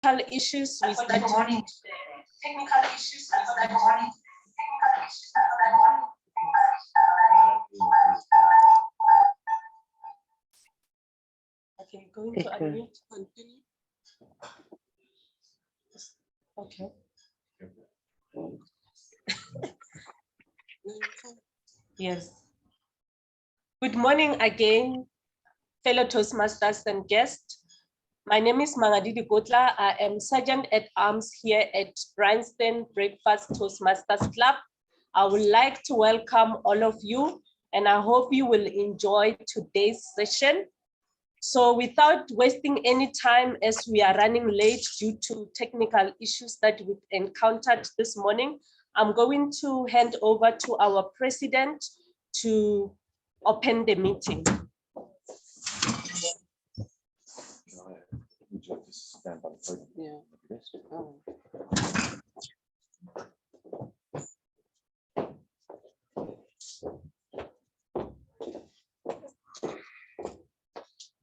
technical issues. We start. Technical issues. Okay, going to unmute. Continue. Okay. Yes. Good morning again, fellow Toastmasters and guests. My name is Mangadidi Kotla. I am Sergeant at Arms here at Bryanston Breakfast Toastmasters Club. I would like to welcome all of you, and I hope you will enjoy today's session. So without wasting any time, as we are running late due to technical issues that we've encountered this morning, I'm going to hand over to our president to open the meeting. Yeah. Oh.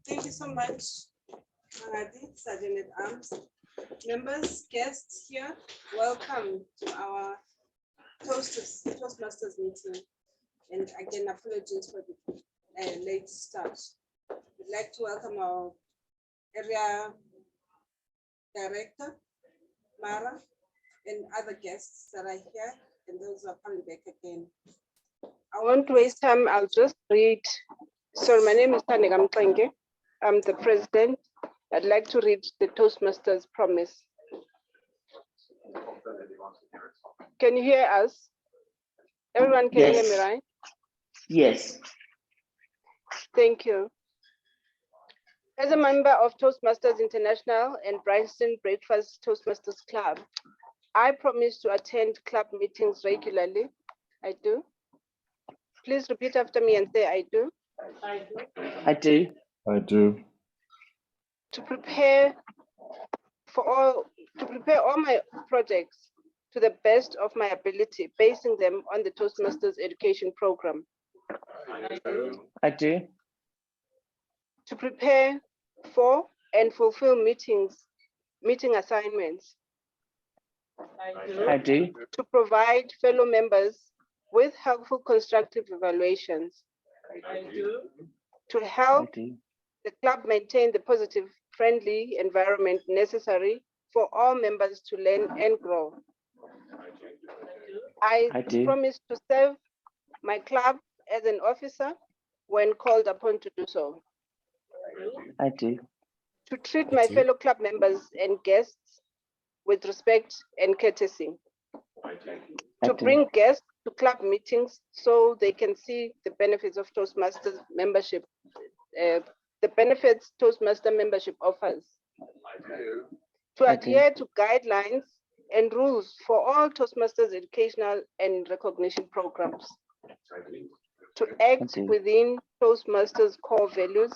Thank you so much, Mangadidi, Sergeant at Arms. Members, guests here, welcome to our Toastmasters meeting. And again, apologies for the late start. We'd like to welcome our area director, Mara, and other guests that are here, and those who are coming back again. I won't waste time, I'll just read. So my name is Thandeka Mxenge. I'm the president. I'd like to read the Toastmasters promise. Can you hear us? Everyone can hear me, right? Yes. Thank you. As a member of Toastmasters International and Bryanston Breakfast Toastmasters Club, I promise to attend club meetings regularly. I do. Please repeat after me and say I do. I do. I do. I do. To prepare all my projects to the best of my ability, basing them on the Toastmasters education program. I do. To prepare for and fulfill meeting assignments. I do. To provide fellow members with helpful constructive evaluations. I do. To I help do. the club maintain the positive, friendly environment necessary for all members to learn and grow. I do. promise to serve my club as an officer when called upon to do so. I do. To treat my fellow club members and guests with respect and courtesy. I To do. bring guests to club meetings so they can see the benefits of Toastmasters membership, the benefits Toastmaster membership offers. To I do. adhere to guidelines and rules for all Toastmasters educational and recognition programs. To act do. within Toastmasters core values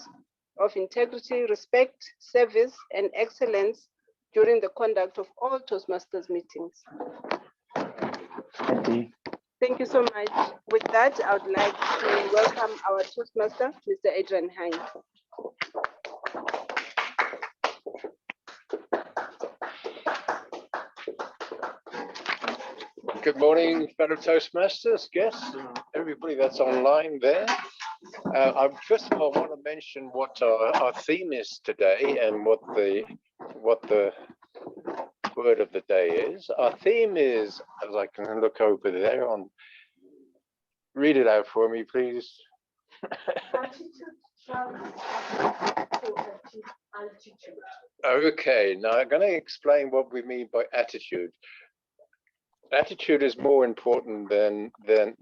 of integrity, respect, service, and excellence during the conduct of all Toastmasters meetings. I do. Thank you so much. With that, I would like to welcome our Toastmaster, Mr. Adrian Hines. Good morning, fellow Toastmasters, guests, and everybody that's online there. First of all, I want to mention what our theme is today and what the word of the day is. Our theme is, as I can look over there on, read it out for me, please. Okay, now I'm going to explain what we mean by attitude. Attitude is more important than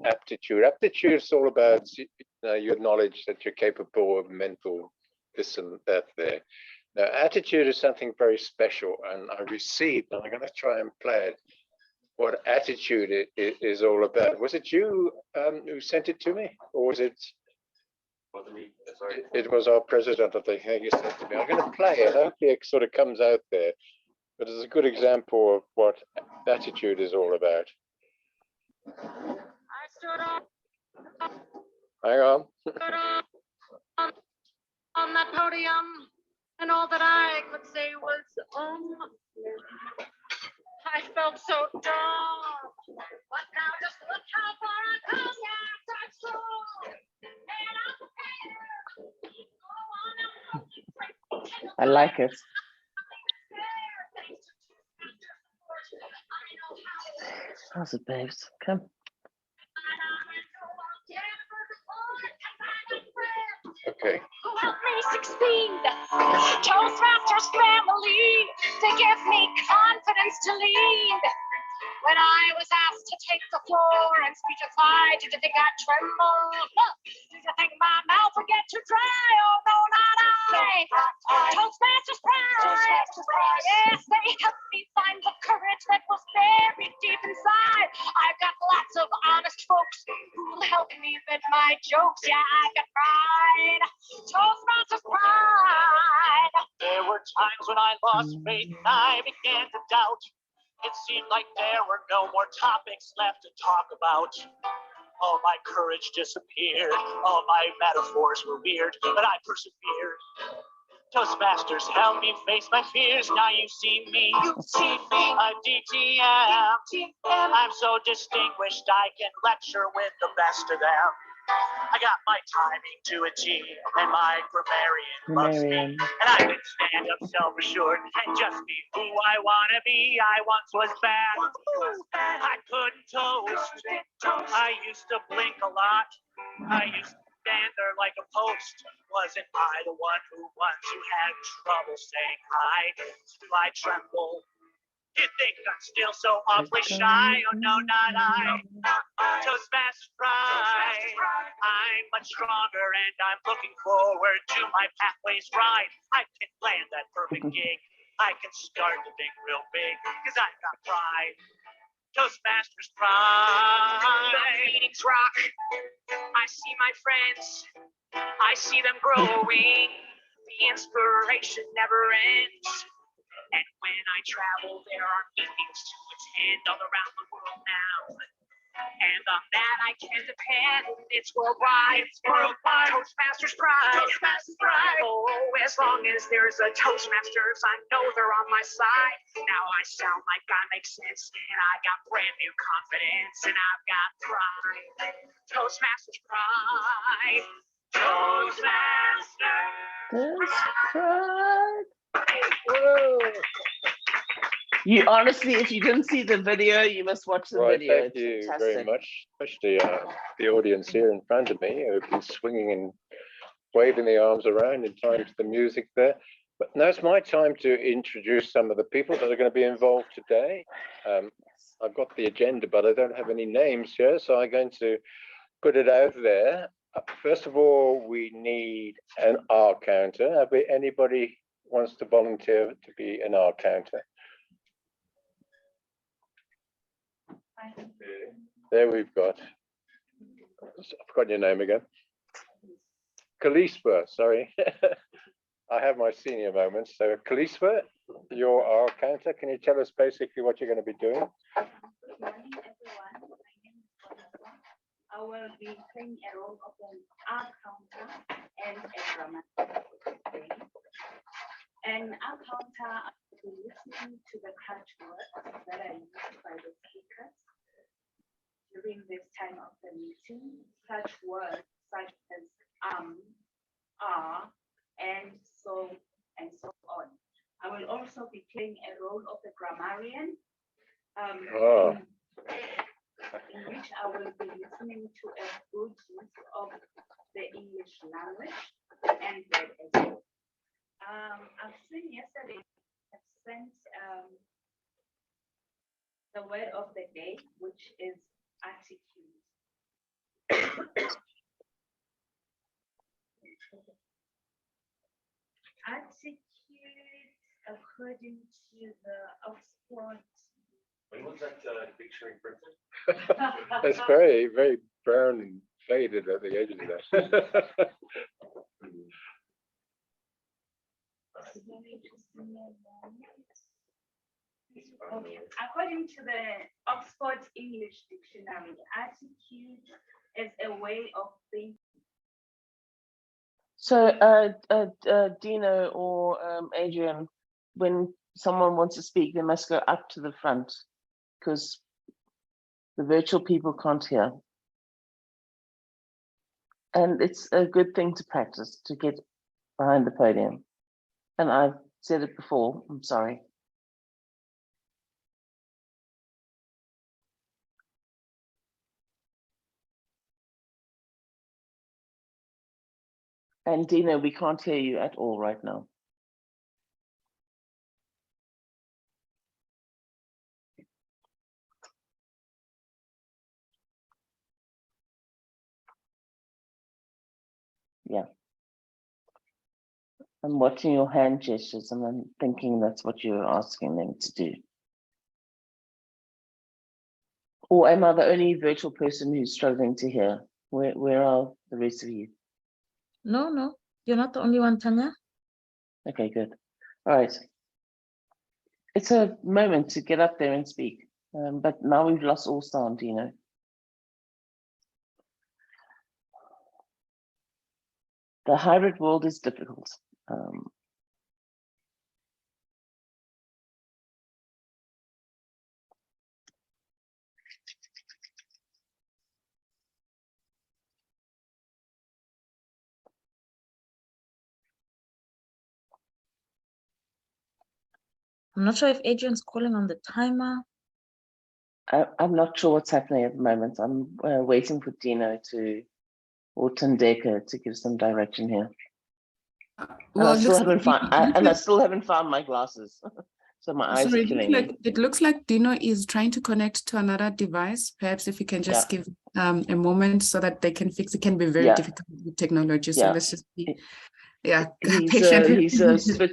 aptitude. Aptitude is all about your knowledge that you're capable of mental this and that there. Now, attitude is something very special, and I received, and I'm going to try and play it, what attitude is all about. Was it you who sent it to me, or was it? It was our president, I think, who sent it to me. I'm going to play it. Hopefully it sort of comes out there. But it's a good example of what attitude is all about. I stood up. Hang on. Stood up on that podium, and all that I could say was, I felt so dumb, but now just look how far I've come. Yes, I'm strong, and I'm I like it. How's it, babes? Come. Okay. Who helped me succeed? Toastmasters family to give me confidence to lead. When I was asked to take the floor and speechify, did you think I'd tremble? Did you think my mouth would get too dry? Oh no, not I. Toastmasters pride. Yes, they helped me find the courage that was buried deep inside. I've got lots of honest folks who'll help me with my jokes. Yeah, I got pride. Toastmasters pride. There were times when I lost faith and I began to doubt. It seemed like there were no more topics left to talk about. All my courage disappeared. All my metaphors were weird, but I persevered. Toastmasters help me face my fears. Now you see me. A DTM. I'm so distinguished I can lecture with the best of them. I got my timing to a T, and my grammarian loves me. And I can stand up self-assured and just be who I want to be. I once was bad. I couldn't toast. I used to blink a lot. I used to stand there like a post. Wasn't I the one who had trouble saying hi? Do I tremble? You think I'm still so awfully shy? Oh no, not I. Toastmasters pride. I'm much stronger and I'm looking forward to my pathways right. I can land that perfect gig. I can start the thing real big because I've got pride. Toastmasters pride. The meetings rock. I see my friends. I see them growing. The inspiration never ends. And when I travel, there are meetings to attend all around the world now. And on that I can depend. It's worldwide. It's worldwide. Toastmasters pride. Toastmasters pride. Oh, as long as there's a Toastmasters, I know they're on my side. Now I sound like I make sense, and I got brand new confidence, and I've got pride. Toastmasters pride. Toastmasters Pride. You honestly, if you didn't see the video, you must watch the Right, video. thank you It's very fantastic. much, especially the audience here in front of me who've been swinging and waving the arms around in time to the music there. But now it's my time to introduce some of the people that are going to be involved today. I've got the agenda, but I don't have any names here, so I'm going to put it out there. First of all, we need an R counter. Anybody wants to volunteer to be an R counter? There we've got, I've forgotten your name again. Kalispa, sorry. I have my senior moments. So Kalispa, you're our counter. Can you tell us basically what you're going to be doing? Good morning, everyone. My name is Kalispa. I will be playing a role of an art counter and a dramatic. An art counter, I will be listening to the catchwords that are used by the speakers during this time of the meeting, such words such as and so on. I will also be playing a role of the grammarian, in which I will be listening to a good use of the English language and read as well. I've seen yesterday, I've sent the word of the day, which is attitude. Attitude, according to the Oxford. When was that dictionary printed? It's very, very brown and faded at the edges of that. Okay. According to the Oxford English Dictionary, attitude is a way of thinking. So, Dino or Adrian, when someone wants to speak, they must go up to the front because the virtual people can't hear. And it's a good thing to practice, to get behind the podium. And I've said it before, I'm sorry. And Dina, we can't hear you at all right now. Yeah. I'm watching your hand gestures and I'm thinking that's what you're asking them to do. Or am I the only virtual person who's struggling to hear? Where are the rest of you? No, you're not the only one, Tanya. Okay, good. All right. It's a moment to get up there and speak, but now we've lost all sound, you know. The hybrid world is difficult. I'm not sure if Adrian's calling on the timer. I'm not sure what's happening at the moment. I'm waiting for Dino or Tandeka to give some direction here. Well, and I still haven't found my glasses. So my eyes are killing me. It looks like Dino is trying to connect to another device. Perhaps if you can just give a moment so that they can fix it. Can be very difficult with technology. So let's just be patient.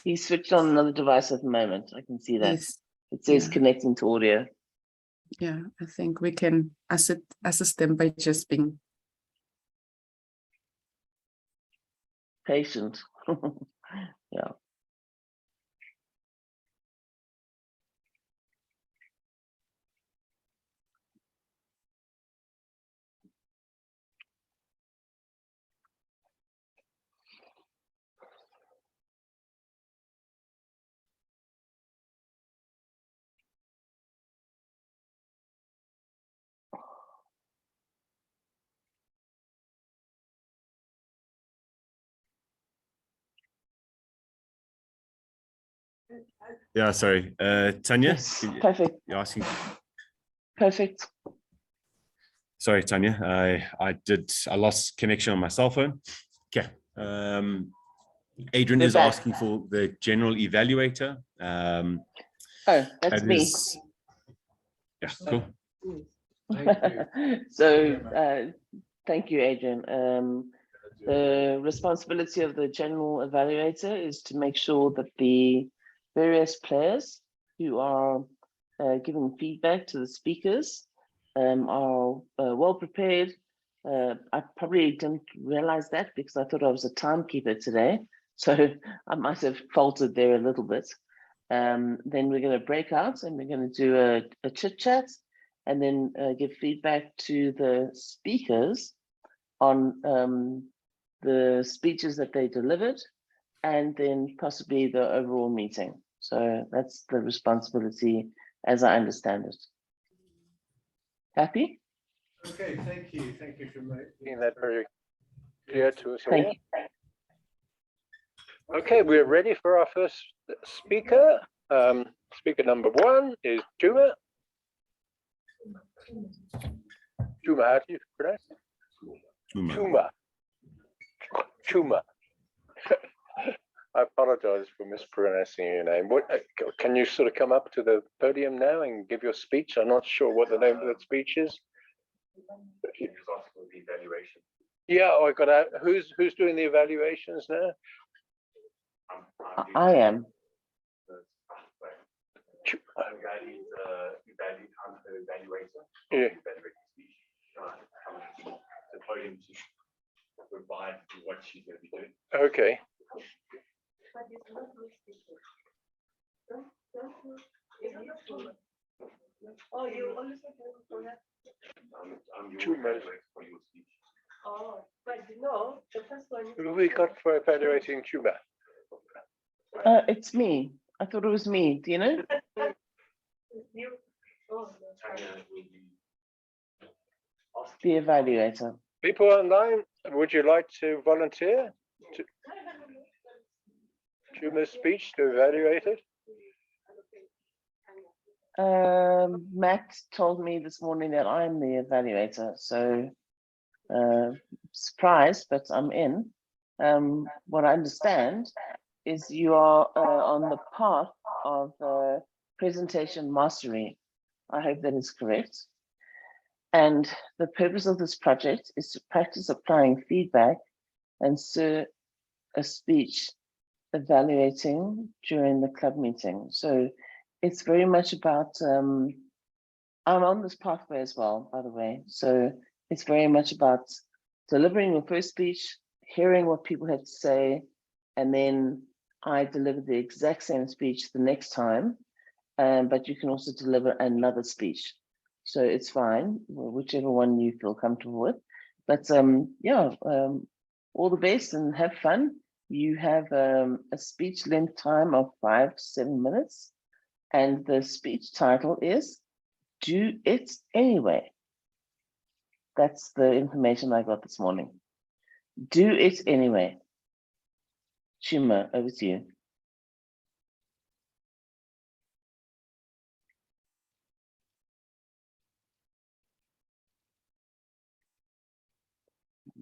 He's switched on another device at the moment. I can see that. Yes. It says connecting to audio. Yeah, I think we can assist them by just being patient. Yeah. Yeah, sorry. Tanya? Yes, perfect. You're asking. Perfect. Sorry, Tanya. I lost connection on my cell phone. Okay. Adrian is asking for the general evaluator. Oh, that's me. Yeah, cool. So thank you, Adrian. The responsibility of the general evaluator is to make sure that the various players who are giving feedback to the speakers are well prepared. I probably didn't realize that because I thought I was a timekeeper today. So I might have faltered there a little bit. Then we're going to break out and we're going to do a chit chat and then give feedback to the speakers on the speeches that they delivered and then possibly the overall meeting. So that's the responsibility as I understand it. Happy? Okay, thank you. Thank you for making that very clear to us. Thank you. Okay, we're ready for our first speaker. Speaker number 1 is Juma. Juma, how do you pronounce it? Juma. I apologize for mispronouncing your name. Can you sort of come up to the podium now and give your speech? I'm not sure what the name of that speech is. Yeah, I got out. Who's doing the evaluations now? I am. Yeah. Okay. Oh, you only for that? Oh, but no, the first one. Who we got for evaluating Cuba? It's me. I thought it was me. Do you know? You, oh, Tanya will be The evaluator. People online, would you like to volunteer to the speech to evaluate it? Matt told me this morning that I'm the evaluator, so surprised, but I'm in. What I understand is you are on the path of presentation mastery. I hope that is correct. And the purpose of this project is to practice applying feedback and a speech evaluating during the club meeting. So it's very much about, I'm on this pathway as well, by the way. So it's very much about delivering your first speech, hearing what people had to say, and then I deliver the exact same speech the next time, but you can also deliver another speech. So it's fine, whichever one you feel comfortable with. But yeah, all the best and have fun. You have a speech length time of 5 to 7 minutes. And the speech title is Do It Anyway. That's the information I got this morning. Do it anyway. Chima, over to you.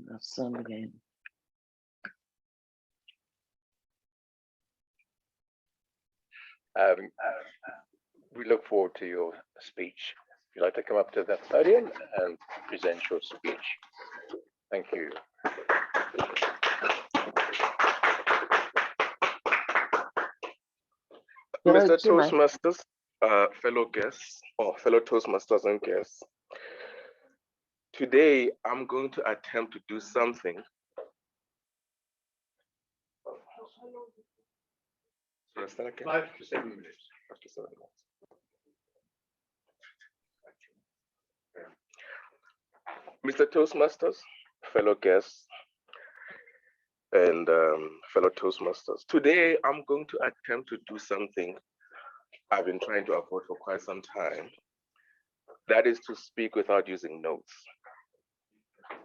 That's some again. We look forward to your speech. If you'd like to come up to the podium and present your speech. Thank you. Yeah, Mr. Chima. Toastmasters, fellow guests, or fellow Toastmasters and guests, today I'm going to attempt to do something. So I start again? 5 to 7 minutes. 5 to 7 minutes. Mr. Toastmasters, fellow guests, and fellow Toastmasters, today I'm going to attempt to do something I've been trying to avoid for quite some time. That is to speak without using notes.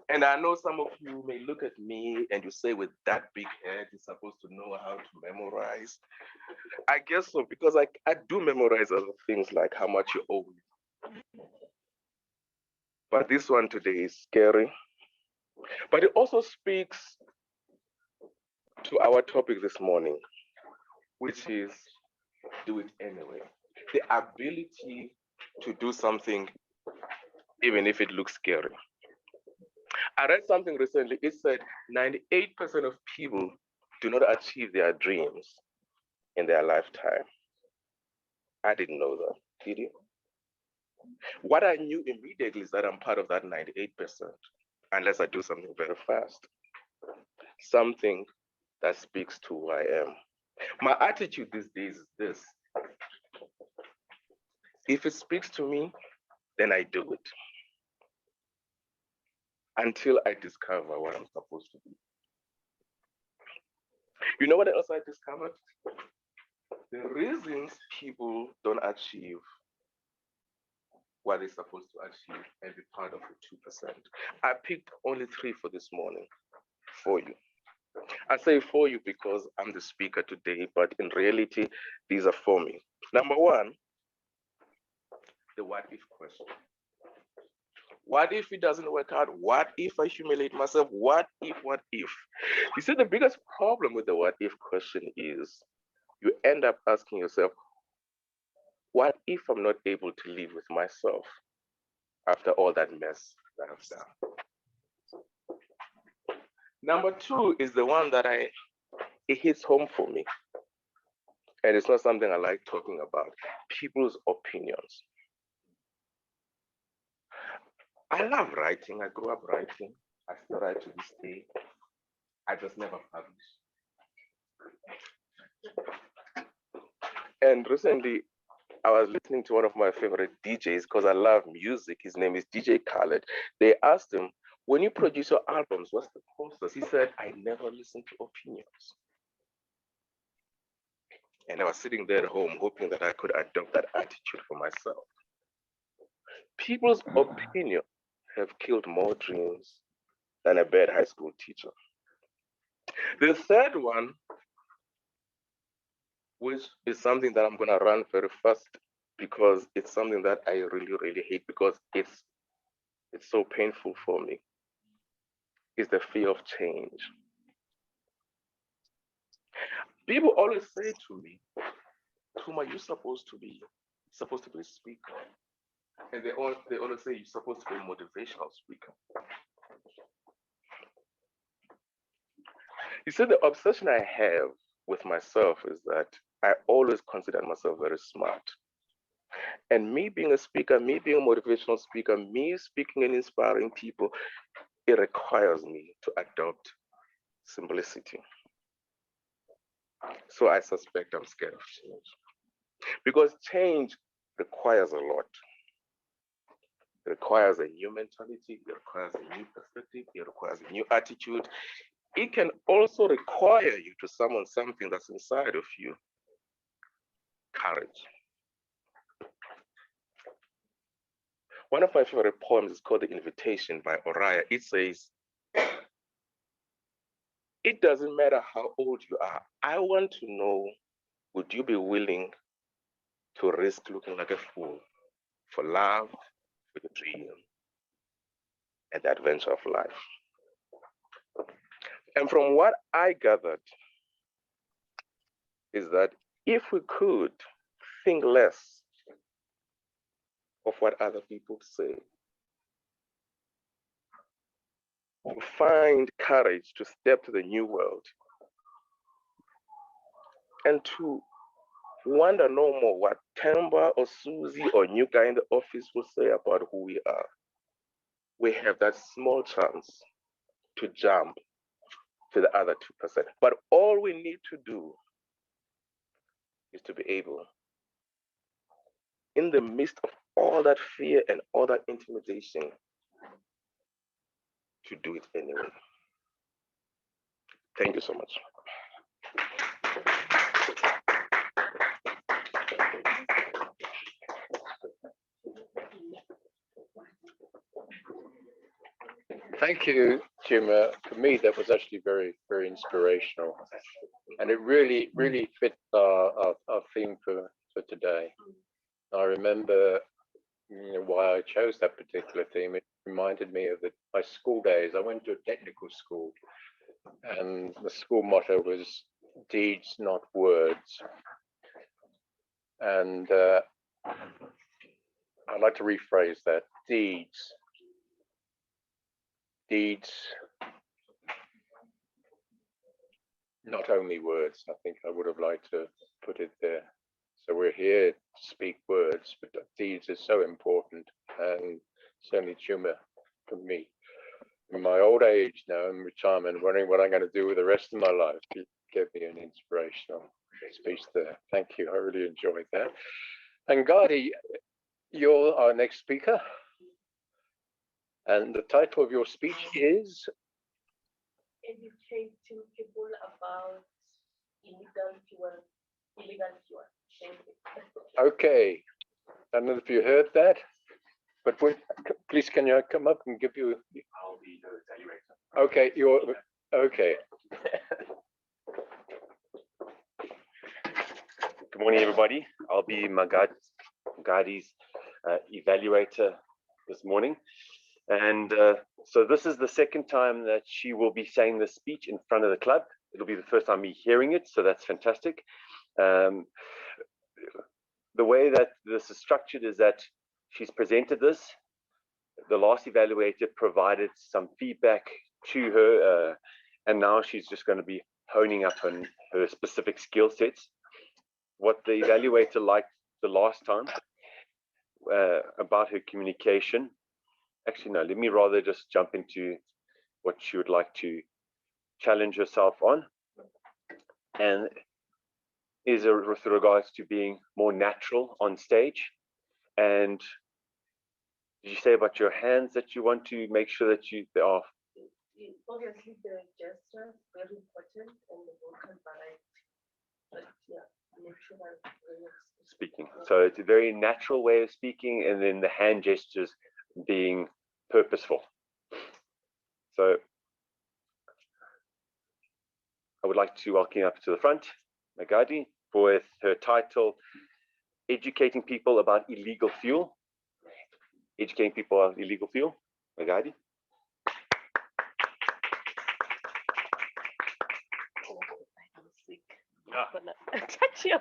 And I know some of you may look at me and you say, with that big head, you're supposed to know how to memorize. I guess so, because I do memorize other things like how much you owe me. But this one today is scary. But it also speaks to our topic this morning, which is do it anyway. The ability to do something even if it looks scary. I read something recently. It said 98% of people do not achieve their dreams in their lifetime. I didn't know that. Did you? What I knew immediately is that I'm part of that 98%, unless I do something very fast. Something that speaks to who I am. My attitude these days is this. If it speaks to me, then I do it. Until I discover what I'm supposed to do. You know what else I discovered? The reasons people don't achieve what they're supposed to achieve and be part of the 2%. I picked only 3 for this morning for you. I say for you because I'm the speaker today, but in reality, these are for me. Number 1, the what if question. What if it doesn't work out? What if I humiliate myself? What if, what if? You see, the biggest problem with the what if question is you end up asking yourself, what if I'm not able to live with myself after all that mess that I've done? Number 2 is the one that it hits home for me. And it's not something I like talking about. People's opinions. I love writing. I grew up writing. I still write to this day. I just never published. And recently, I was listening to one of my favorite DJs because I love music. His name is DJ Khaled. They asked him, when you produce your albums, what's the process? He said, I never listen to opinions. And I was sitting there at home hoping that I could adopt that attitude for myself. People's opinion have killed more dreams than a bad high school teacher. The third one, which is something that I'm gonna run very fast because it's something that I really, really hate because it's so painful for me, is the fear of change. People always say to me, Tuma, you're supposed to be a speaker. And they always say you're supposed to be a motivational speaker. You see, the obsession I have with myself is that I always consider myself very smart. And me being a speaker, me being a motivational speaker, me speaking and inspiring people, it requires me to adopt simplicity. So I suspect I'm scared of change. Because change requires a lot. It requires a new mentality, it requires a new perspective, it requires a new attitude. It can also require you to summon something that's inside of you. Courage. One of my favorite poems is called The Invitation by Oriah. It says, it doesn't matter how old you are. I want to know, would you be willing to risk looking like a fool for love, for the dream, and the adventure of life? And from what I gathered is that if we could think less of what other people say, to find courage to step to the new world, and to wonder no more what Temba or Susie or new guy in the office will say about who we are, we have that small chance to jump to the other 2%. But all we need to do is to be able, in the midst of all that fear and all that intimidation, to do it anyway. Thank you so much. Thank you, Chima. For me, that was actually very, very inspirational. And it really, really fit our theme for today. I remember why I chose that particular theme. It reminded me of my school days. I went to a technical school, and the school motto was deeds, not words. And I'd like to rephrase that: deeds, not only words. I think I would have liked to put it there. So we're here to speak words, but deeds are so important. And certainly Chuma, for me, in my old age now, in retirement, wondering what I'm going to do with the rest of my life, you gave me an inspirational speech there. Thank you. I really enjoyed that. And Gadi, you're our next speaker. And the title of your speech is? Educate people about illegal fuel. Okay. I don't know if you heard that, but please can you come up and give you? I'll be the evaluator. Okay, you're okay. Good morning, everybody. I'll be Gadi's evaluator this morning. And so this is the second time that she will be saying this speech in front of the club. It'll be the first time me hearing it, so that's fantastic. The way that this is structured is that she's presented this. The last evaluator provided some feedback to her, and now she's just going to be honing up on her specific skill sets. What the evaluator liked the last time about her communication. Actually, no, let me rather just jump into what she would like to challenge herself on. And is with regards to being more natural on stage. And did you say about your hands that you want to make sure that they are? Obviously, the gesture very important and the vocal variety. But yeah, speaking. So it's a very natural way of speaking, and then the hand gestures being purposeful. So I would like to welcome you up to the front, Magadi, with her title, Educating People About Illegal Fuel. Educating people about illegal fuel. Magadi. Touch you.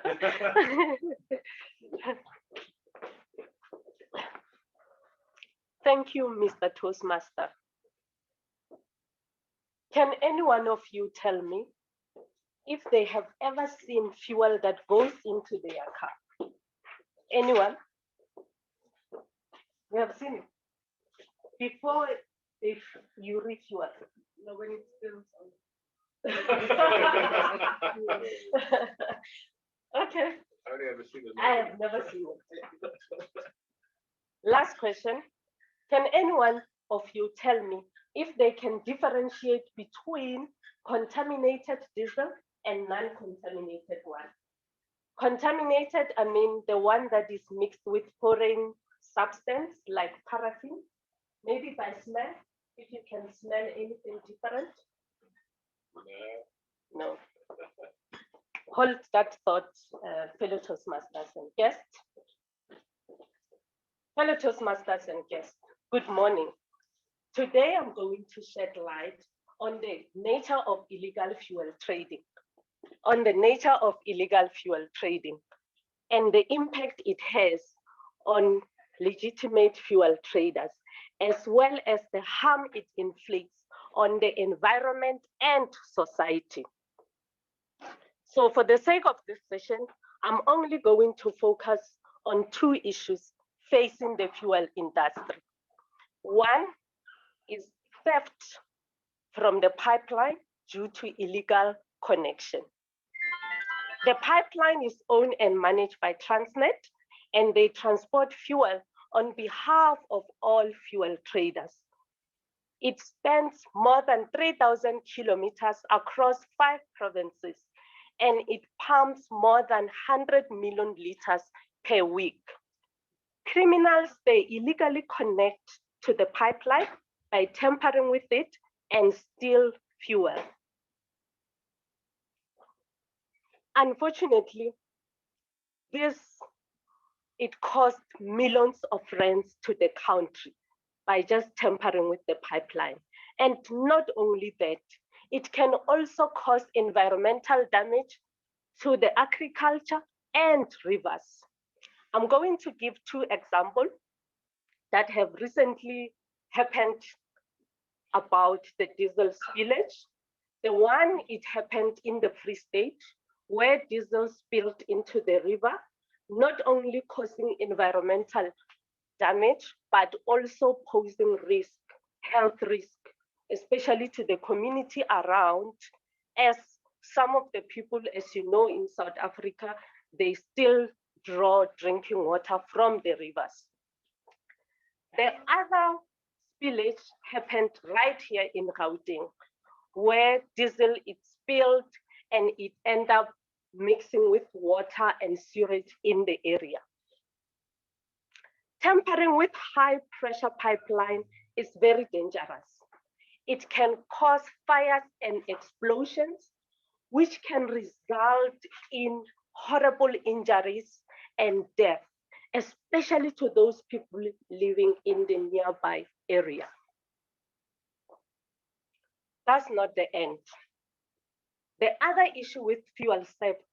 Thank you, Mr. Toastmaster. Can any one of you tell me if they have ever seen fuel that goes into their car? Anyone? You have seen it? Before if you refuel, no, when it spills on. Okay. I have never seen it. Last question. Can anyone of you tell me if they can differentiate between contaminated diesel and non-contaminated one? Contaminated, I mean the one that is mixed with foreign substance like paraffin. Maybe by smell, if you can smell anything different. No. Hold that thought, fellow Toastmasters and guests. Fellow Toastmasters and guests, good morning. Today I'm going to shed light on the nature of illegal fuel trading, and the impact it has on legitimate fuel traders, as well as the harm it inflicts on the environment and society. So for the sake of this session, I'm only going to focus on two issues facing the fuel industry. One is theft from the pipeline due to illegal connection. The pipeline is owned and managed by Transnet, and they transport fuel on behalf of all fuel traders. It spans more than 3,000 kilometers across 5 provinces, and it pumps more than 100 million liters per week. Criminals, they illegally connect to the pipeline by tampering with it and steal fuel. Unfortunately, it cost millions of rands to the country by just tampering with the pipeline. And not only that, it can also cause environmental damage to the agriculture and rivers. I'm going to give 2 examples that have recently happened about the diesel spillage. The one, it happened in the Free State, where diesel spilled into the river, not only causing environmental damage, but also posing risk, health risk, especially to the community around, as some of the people, as you know, in South Africa, they still draw drinking water from the rivers. The other spillage happened right here in Gauteng, where diesel is spilled and it ended up mixing with water and sewage in the area. Tampering with high pressure pipeline is very dangerous. It can cause fires and explosions, which can result in horrible injuries and death, especially to those people living in the nearby area. That's not the end. The other issue with fuel theft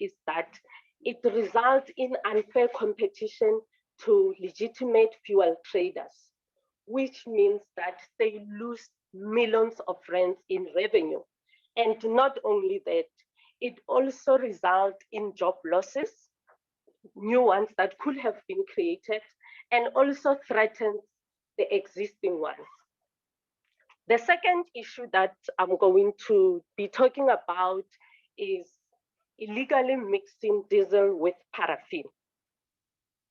is that it results in unfair competition to legitimate fuel traders, which means that they lose millions of rands in revenue. And not only that, it also results in job losses, new ones that could have been created, and also threatens the existing ones. The second issue that I'm going to be talking about is illegally mixing diesel with paraffin.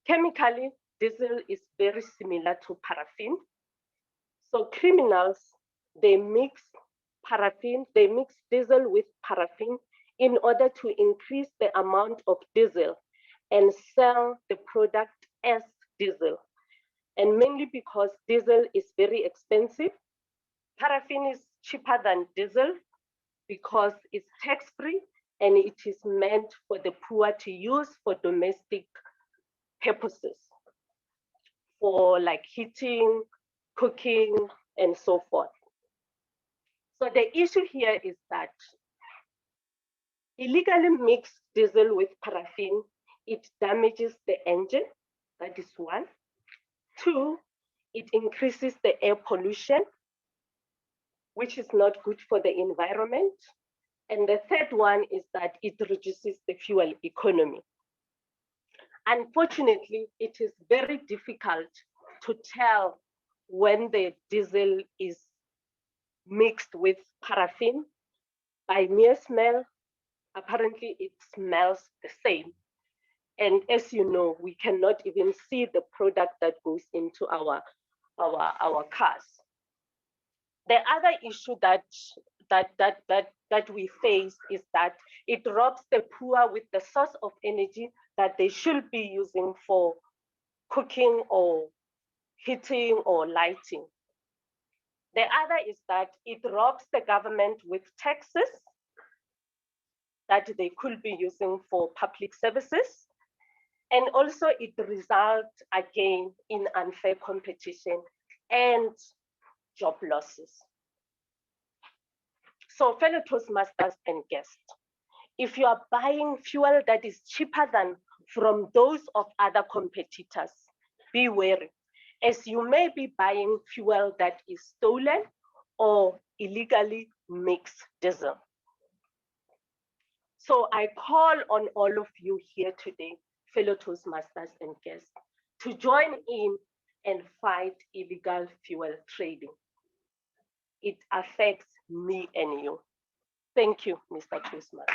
Chemically, diesel is very similar to paraffin. So criminals, they mix paraffin, they mix diesel with paraffin in order to increase the amount of diesel and sell the product as diesel. And mainly because diesel is very expensive. Paraffin is cheaper than diesel because it's tax-free and it is meant for the poor to use for domestic purposes, for like heating, cooking, and so forth. So the issue here is that illegally mixed diesel with paraffin, it damages the engine, that is one. Two, it increases the air pollution, which is not good for the environment. And the third one is that it reduces the fuel economy. Unfortunately, it is very difficult to tell when the diesel is mixed with paraffin. By mere smell, apparently it smells the same. And as you know, we cannot even see the product that goes into our cars. The other issue that we face is that it robs the poor with the source of energy that they should be using for cooking or heating or lighting. The other is that it robs the government with taxes that they could be using for public services. And also it results again in unfair competition and job losses. So fellow Toastmasters and guests, if you are buying fuel that is cheaper than from those of other competitors, be wary, as you may be buying fuel that is stolen or illegally mixed diesel. So I call on all of you here today, fellow Toastmasters and guests, to join in and fight illegal fuel trading. It affects me and you. Thank you, Mr. Toastmaster.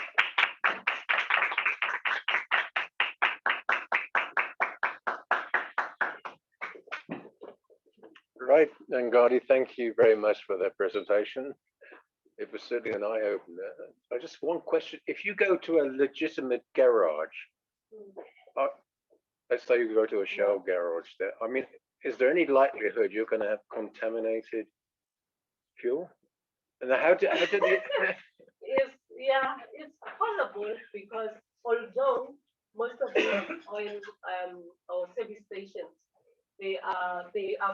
Right, Ngadi, thank you very much for that presentation. It was certainly an eye-opener. I just one question: if you go to a legitimate garage, let's say you go to a Shell garage, there, I mean, is there any likelihood you're going to have contaminated fuel? And how do they? It's possible, because although most of the oil or service stations, they are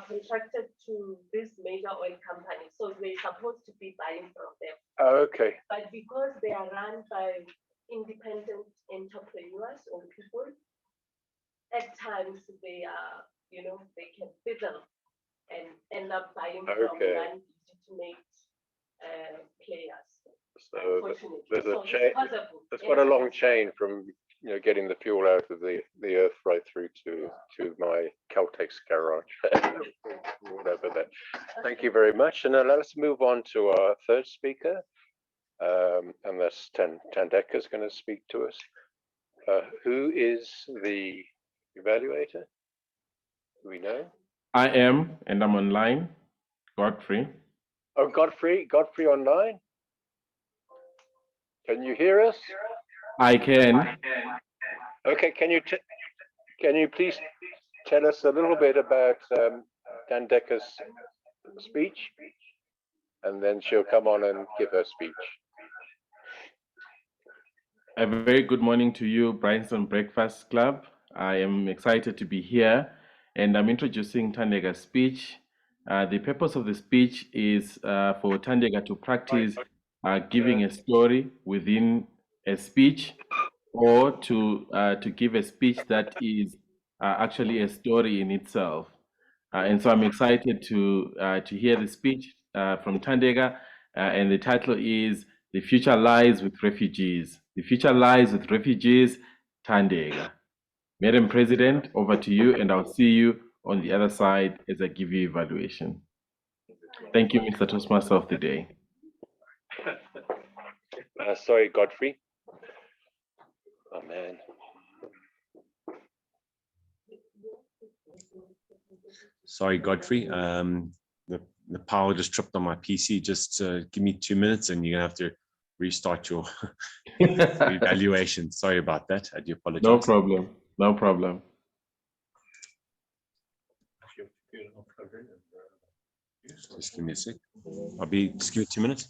contracted to this major oil company, so we're supposed to be buying from them. Oh, okay. But because they are run by independent entrepreneurs or people, at times they are, they can fizzle and end up buying from non-legitimate players. So there's a chain. There's quite a long chain from getting the fuel out of the earth right through to my Caltex garage, whatever that. Thank you very much. And let us move on to our third speaker, and that's Thandeka is going to speak to us. Who is the evaluator? Do we know? I am, and I'm online. Godfrey. Oh, Godfrey online. Can you hear us? I can. Okay, can you please tell us a little bit about Thandeka's speech, and then she'll come on and give her speech. A very good morning to you, Bryanston Breakfast Club. I am excited to be here, and I'm introducing Thandeka's speech. The purpose of the speech is for Thandeka to practice giving a story within a speech, or to give a speech that is actually a story in itself. And so I'm excited to hear the speech from Thandeka, and the title is "The Future Lies with Refugees." The future lies with refugees, Thandeka. Madam President, over to you, and I'll see you on the other side as I give you evaluation. Thank you, Mr. Toastmaster of the day. Sorry, Godfrey. Oh man. Sorry, Godfrey. The power just tripped on my PC. Just give me 2 minutes, and you're gonna have to restart your evaluation. Sorry about that. I do apologize. No problem. No problem. Just give me a sec. Just give me 2 minutes.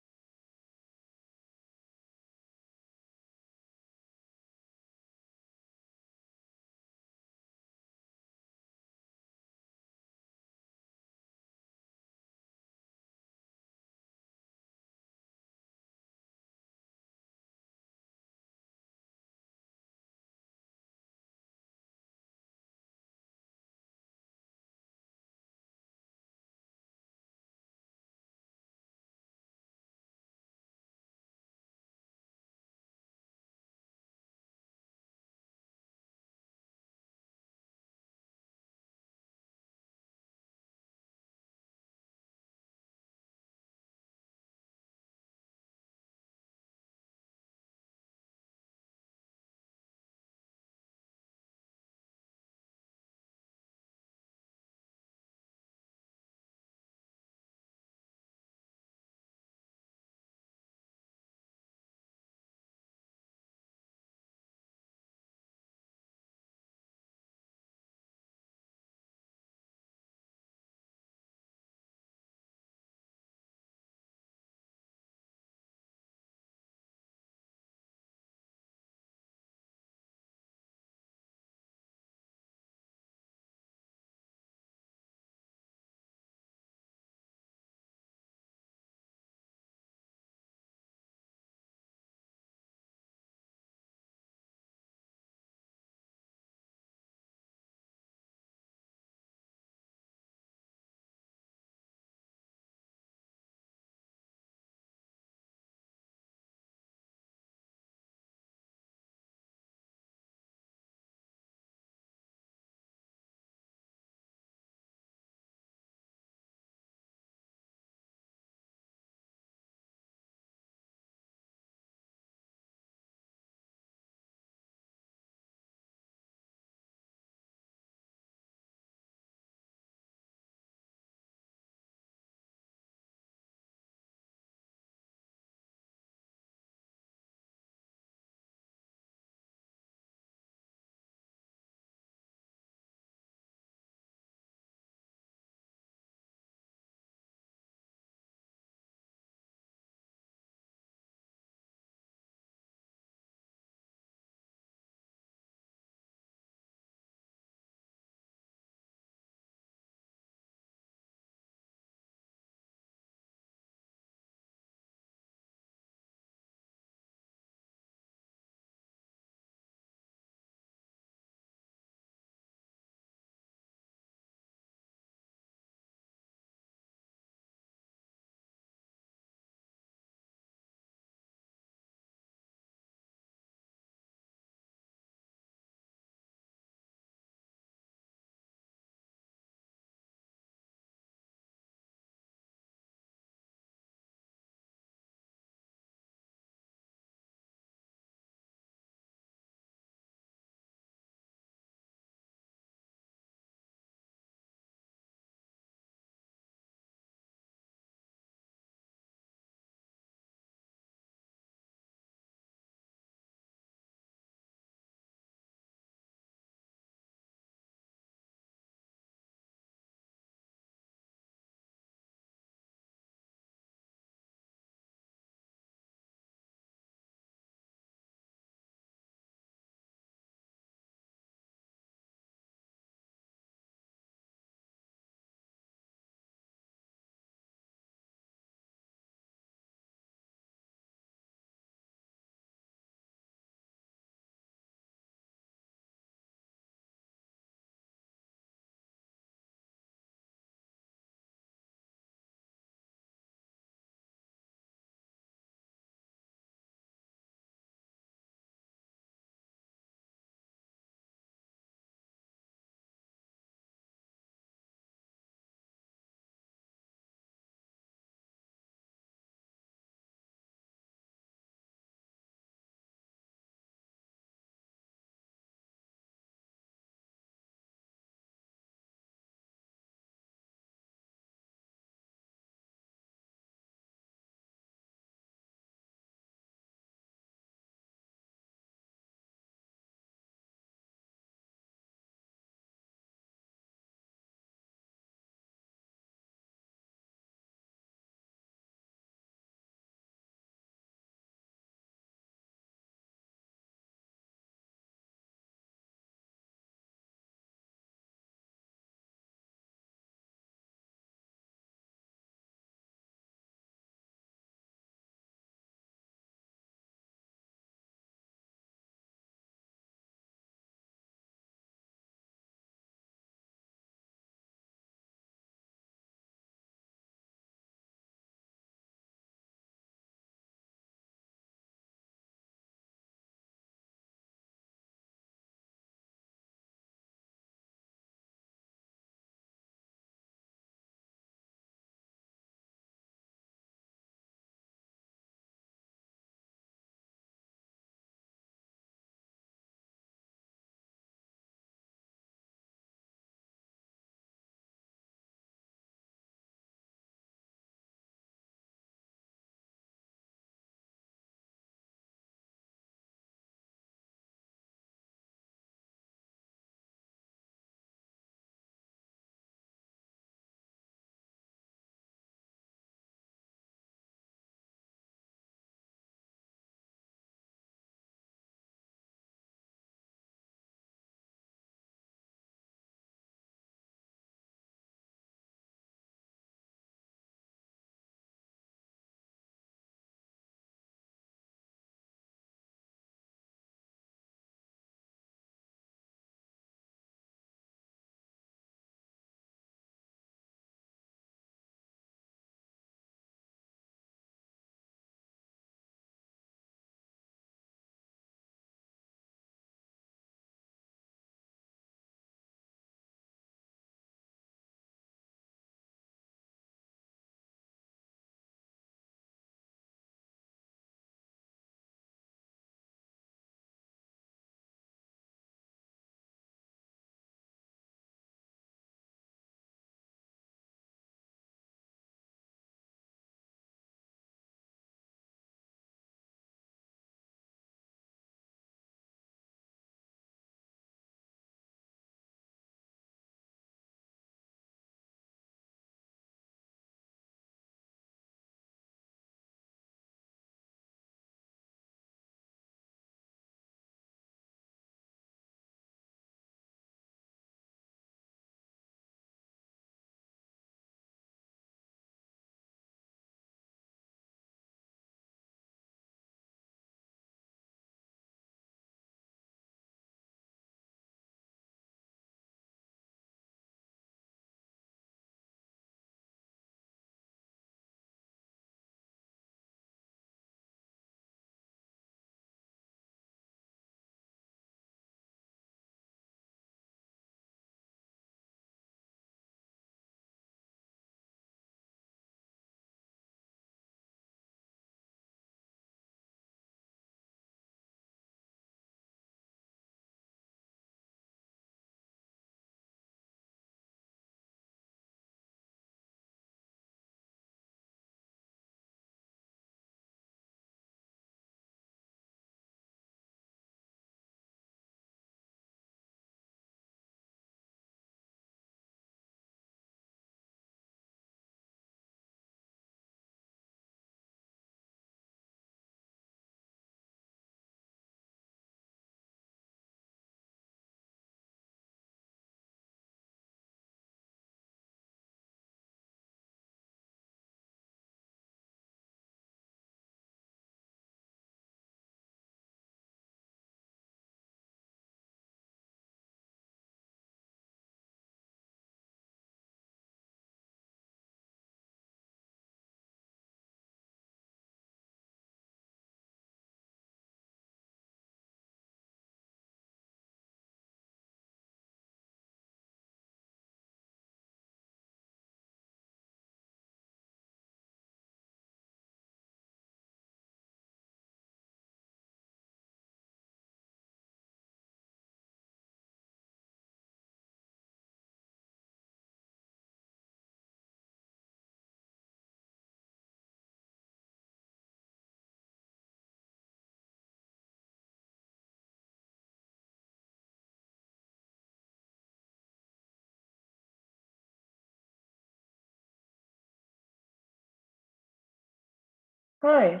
Hi.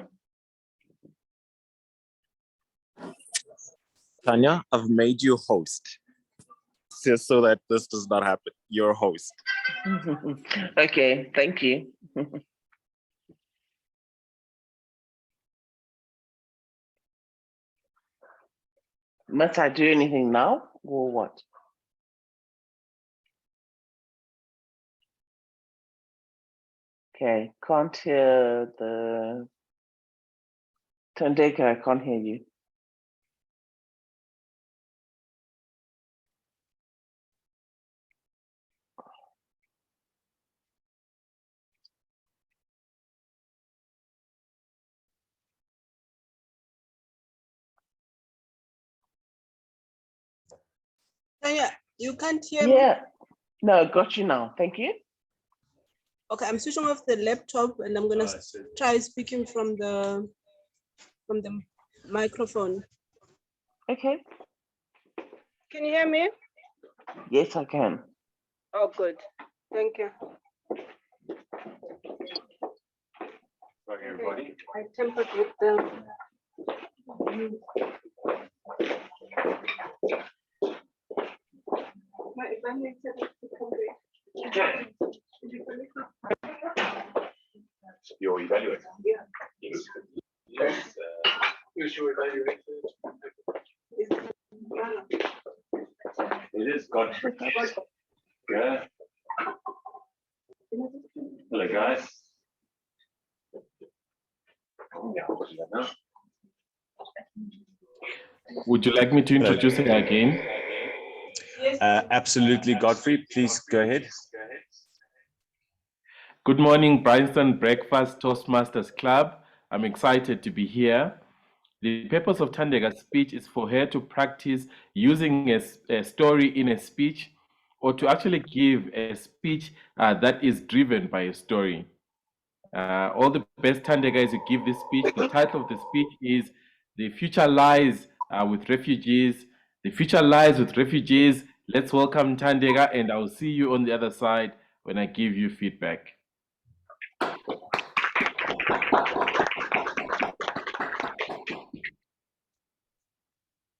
Tanya, I've made you host. Just so that this does not happen. You're a host. Okay, thank you. Must I do anything now or what? Okay, can't hear the Tandeka, I can't hear you. Tanya, you can't hear me? Yeah, no, got you now. Thank you. Okay, I'm switching off the laptop and I'm gonna try speaking from the microphone. Okay. Can you hear me? Yes, I can. Oh, good. Thank you. Sorry, everybody. I tempered with the. Your evaluator. Yeah. Yes. Who's your evaluator? It is God. Yeah. Hello, guys. Would you like me to introduce her again? Absolutely, Godfrey. Please go ahead. Good morning, Bryanston Breakfast Toastmasters Club. I'm excited to be here. The purpose of Tandega's speech is for her to practice using a story in a speech, or to actually give a speech that is driven by a story. All the best, Tandega, as you give this speech. The title of the speech is "The Future Lies with Refugees." The future lies with refugees. Let's welcome Tandega, and I'll see you on the other side when I give you feedback.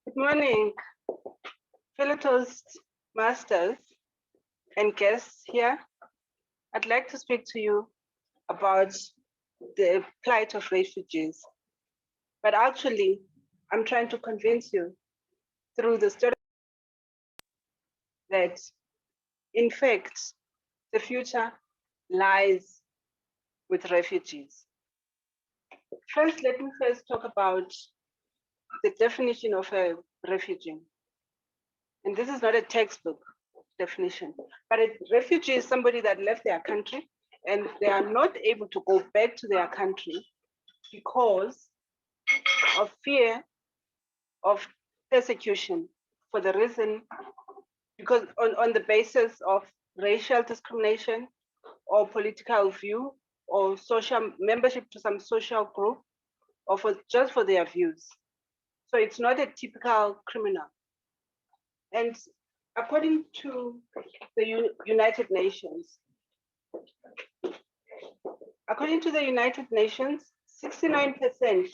Good morning, fellow Toastmasters and guests here. I'd like to speak to you about the plight of refugees. But actually, I'm trying to convince you through the story that, in fact, the future lies with refugees. First, let me talk about the definition of a refugee. And this is not a textbook definition, but a refugee is somebody that left their country and they are not able to go back to their country because of fear of persecution, for the reason, because on the basis of racial discrimination or political view or social membership to some social group, or just for their views. So it's not a typical criminal. And according to the United Nations, 69%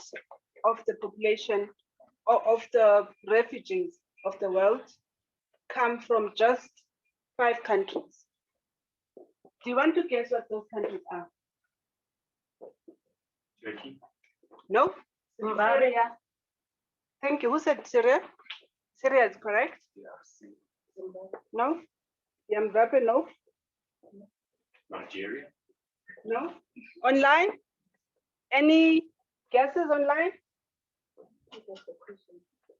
of the population of the refugees of the world come from just 5 countries. Do you want to guess what those countries are? Turkey. No? Syria. Thank you. Who said Syria? Syria is correct. No? Zimbabwe, no? Nigeria. No? Online? Any guesses online?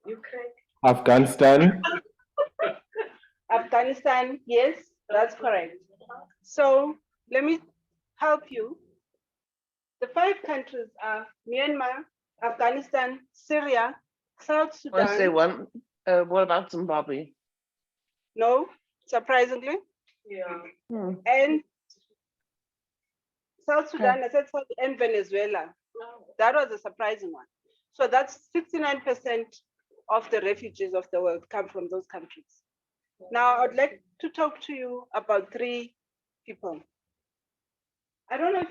Ukraine. Afghanistan. Afghanistan, yes, that's correct. So let me help you. The 5 countries are Myanmar, Afghanistan, Syria, South Sudan. I say one. What about Zimbabwe? No, surprisingly. Yeah. And South Sudan, I said South, and Venezuela. That was a surprising one. So that's 69% of the refugees of the world come from those countries. Now, I'd like to talk to you about 3 people. I don't know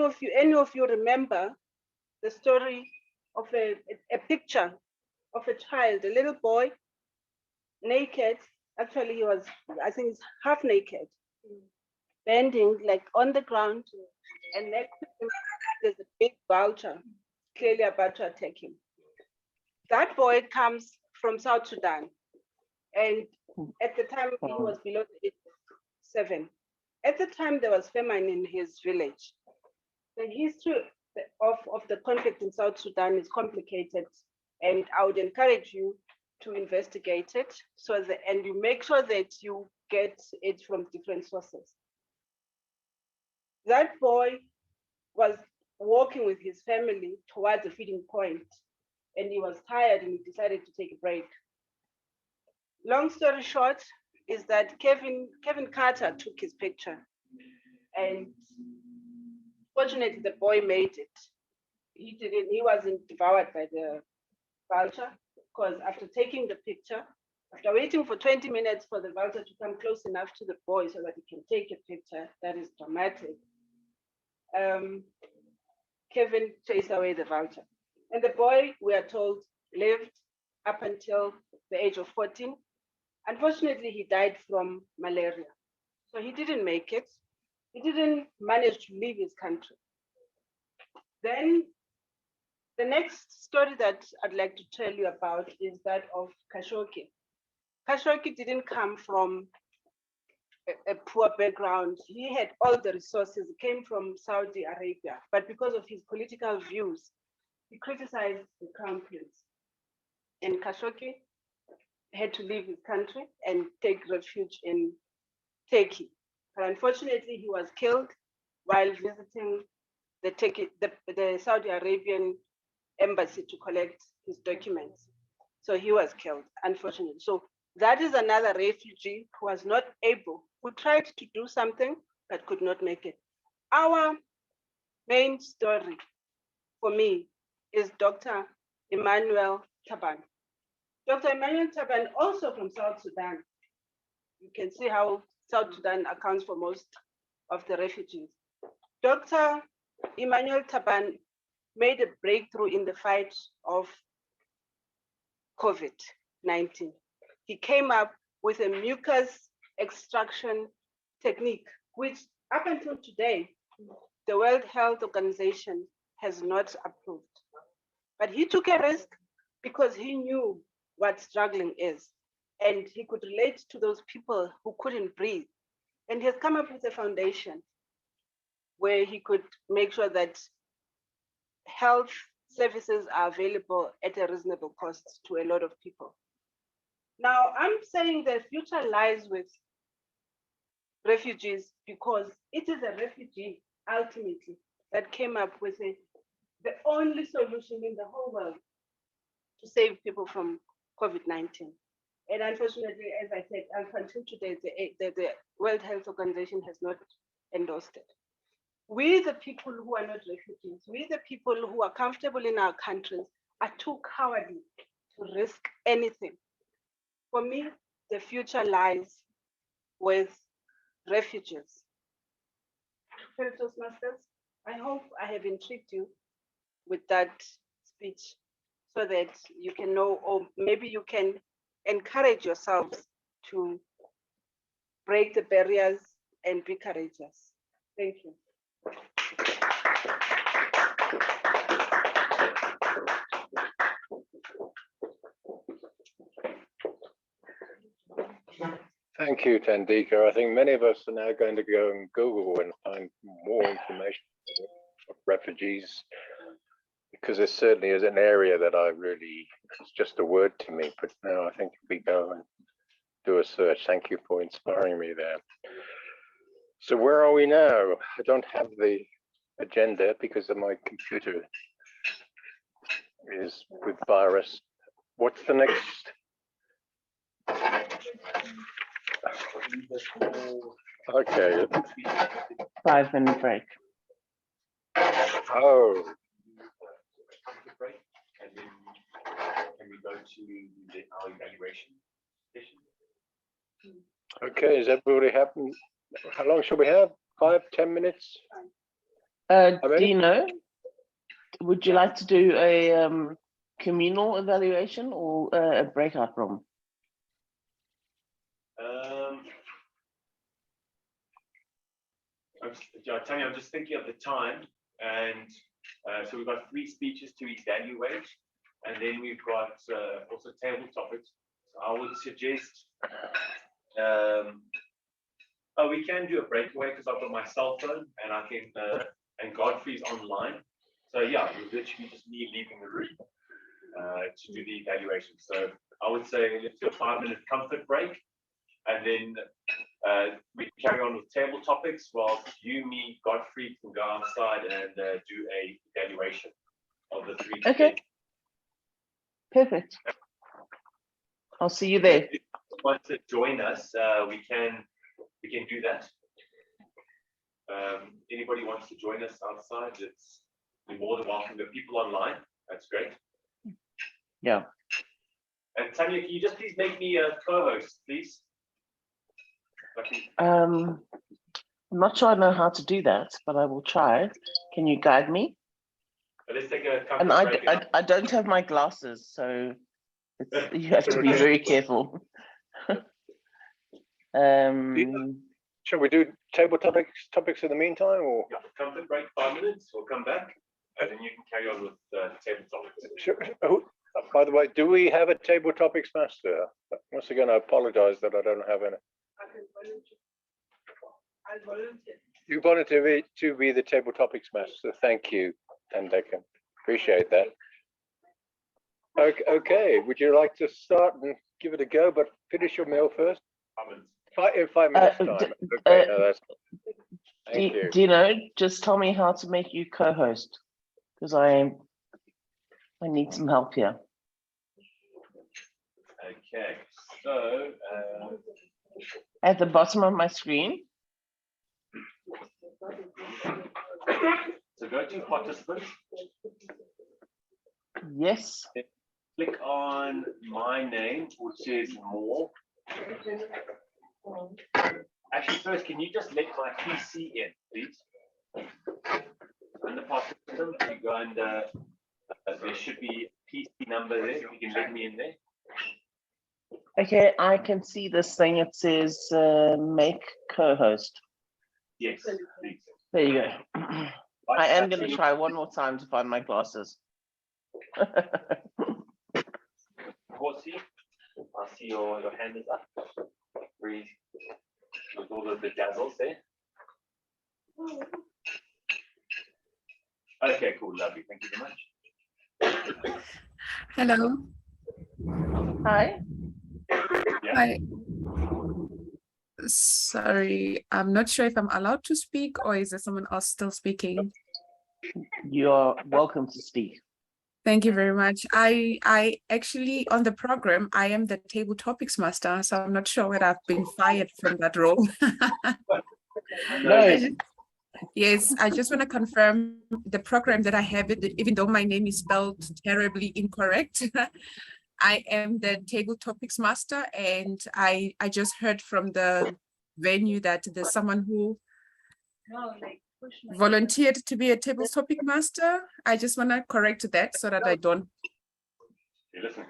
if any of you remember the story of a picture of a child, a little boy, naked. Actually, he was, I think, he's half naked, bending like on the ground, and next to him there's a big vulture, clearly about to attack him. That boy comes from South Sudan, and at the time he was below the age of 7. At the time there was famine in his village. The history of the conflict in South Sudan is complicated, and I would encourage you to investigate it and you make sure that you get it from different sources. That boy was walking with his family towards a feeding point, and he was tired and he decided to take a break. Long story short is that Kevin Carter took his picture, and fortunately the boy made it. He wasn't devoured by the vulture, because after taking the picture, after waiting for 20 minutes for the vulture to come close enough to the boy so that he can take a picture, that is dramatic, Kevin chased away the vulture. And the boy, we are told, lived up until the age of 14. Unfortunately, he died from malaria. So he didn't make it. He didn't manage to leave his country. Then the next story that I'd like to tell you about is that of Khashoggi. Khashoggi didn't come from a poor background. He had all the resources. He came from Saudi Arabia, but because of his political views, he criticized the crown prince. And Khashoggi had to leave his country and take refuge in Turkey. But unfortunately, he was killed while visiting the Saudi Arabian embassy to collect his documents. So he was killed, unfortunately. So that is another refugee who was not able, who tried to do something but could not make it. Our main story for me is Dr. Emmanuel Taban. Dr. Emmanuel Taban, also from South Sudan. You can see how South Sudan accounts for most of the refugees. Dr. Emmanuel Taban made a breakthrough in the fight of COVID-19. He came up with a mucus extraction technique, which up until today, the World Health Organization has not approved. But he took a risk because he knew what struggling is, and he could relate to those people who couldn't breathe. And he has come up with a foundation where he could make sure that health services are available at a reasonable cost to a lot of people. Now, I'm saying the future lies with refugees because it is a refugee, ultimately, that came up with the only solution in the whole world to save people from COVID-19. And unfortunately, as I said, until today, the World Health Organization has not endorsed it. We, the people who are not refugees, we, the people who are comfortable in our countries, are too cowardly to risk anything. For me, the future lies with refugees. Fellow Toastmasters, I hope I have intrigued you with that speech so that you can know, or maybe you can encourage yourselves to break the barriers and be courageous. Thank you. Thank you, Thandika. I think many of us are now going to go and Google and find more information on refugees, because it certainly is an area that I really, it's just a word to me, but now I think if we go and do a search, thank you for inspiring me there. So where are we now? I don't have the agenda because of my computer is with virus. What's the next? Okay. 5-minute break. Oh. Break, and then can we go to our evaluation session? Okay, is everybody happy? How long should we have? 5, 10 minutes? Dino, would you like to do a communal evaluation or a breakout room? Tanya, I'm just thinking of the time, and so we've got 3 speeches to evaluate, and then we've got also table topics. So I would suggest, we can do a breakaway because I've got my cell phone and I can, and Godfrey's online. So yeah, it's literally just me leaving the room to do the evaluation. So I would say let's do a 5-minute comfort break, and then we carry on with table topics while you, me, Godfrey can go outside and do a evaluation of the 3. Okay. Perfect. I'll see you there. If you want to join us, we can do that. Anybody wants to join us outside, you're more than welcome. There are people online. That's great. Yeah. And Tanya, can you just please make me a co-host, please? I'm not sure I know how to do that, but I will try. Can you guide me? Let's take a And I don't have my glasses, so you have to be very careful. Shall we do table topics in the meantime, or? Yeah, comfort break 5 minutes. We'll come back, and then you can carry on with table topics. Sure. Oh, by the way, do we have a table topics master? Once again, I apologize that I don't have any. I volunteer. You volunteer to be the table topics master. Thank you, Tandeka. Appreciate that. Okay, would you like to start and give it a go, but finish your meal first? 5 minutes. In 5 minutes time. Okay, no, that's. Thank you. Dino, just tell me how to make you co-host, because I need some help here. Okay, so at the bottom of my screen. So go to participants. Yes. Click on my name, which is more. Actually, first, can you just let my PC in, please? Under participants, you go under. There should be a PC number there. You can let me in there. Okay, I can see this thing. It says make co-host. Yes, please. There you go. I am going to try one more time to find my glasses. Horsey, I see your hand is up. Breathe. With all of the dazzles there. Okay, cool, lovely. Thank you very much. Hello. Hi. Yeah. Hi. Sorry, I'm not sure if I'm allowed to speak or is there someone else still speaking? You are welcome to speak. Thank you very much. I actually, on the program, I am the table topics master, so I'm not sure whether I've been fired from that role. No. Yes, I just want to confirm the program that I have, even though my name is spelled terribly incorrect. I am the table topics master, and I just heard from the venue that there's someone who volunteered to be a table topic master. I just want to correct that so that I don't. Okay, listen.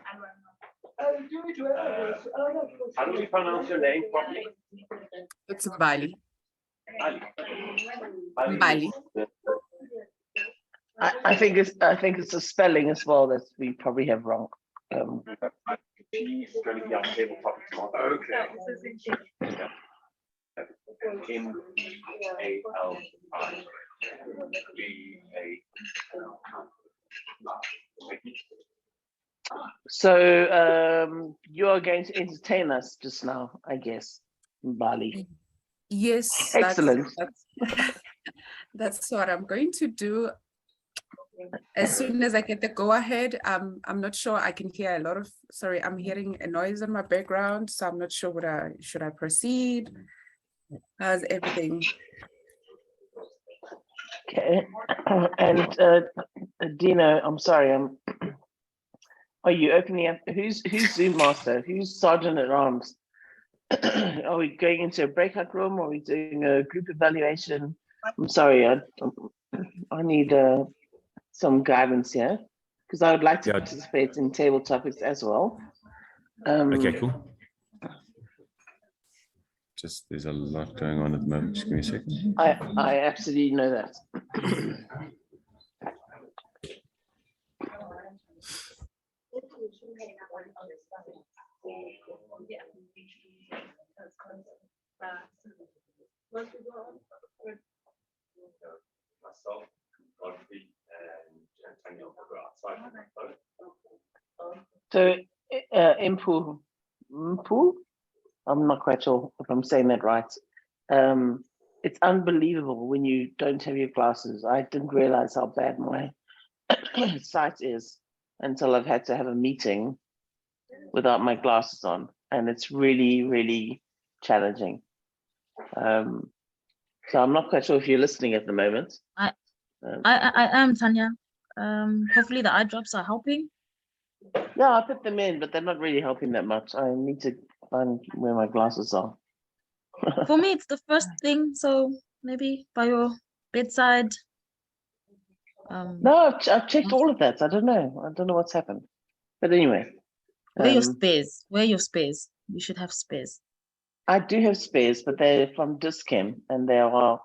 How do we pronounce your name properly? It's Bali. Bali. I think it's a spelling as well that we probably have wrong. She's going to be on table topics. Okay. So you are going to entertain us just now, I guess, in Bali. Yes, excellent. That's what I'm going to do. As soon as I get the go ahead, I'm not sure. I can hear a lot of, sorry, I'm hearing a noise in my background, so I'm not sure what should I proceed. How's everything? Okay, and Dino, I'm sorry. Are you opening up? Who's Zoom master? Who's sergeant at arms? Are we going into a breakout room? Are we doing a group evaluation? I'm sorry, I need some guidance here, because I would like to Yeah. participate in table topics as well. Okay, cool. Just there's a lot going on at the moment. Just give me a second. I absolutely know that. Myself, Godfrey, and Tanya will go outside. So, Mpu, I'm not quite sure if I'm saying that right. It's unbelievable when you don't have your glasses. I didn't realize how bad my sight is until I've had to have a meeting without my glasses on, and it's really, really challenging. So I'm not quite sure if you're listening at the moment. I am, Tanya. Hopefully the eye drops are helping. Yeah, I put them in, but they're not really helping that much. I need to find where my glasses are. For me, it's the first thing, so maybe by your bedside. No, I've checked all of that. I don't know what's happened. But anyway. Where your spares? Where your spares? You should have spares. I do have spares, but they're from Dis-Chem and they are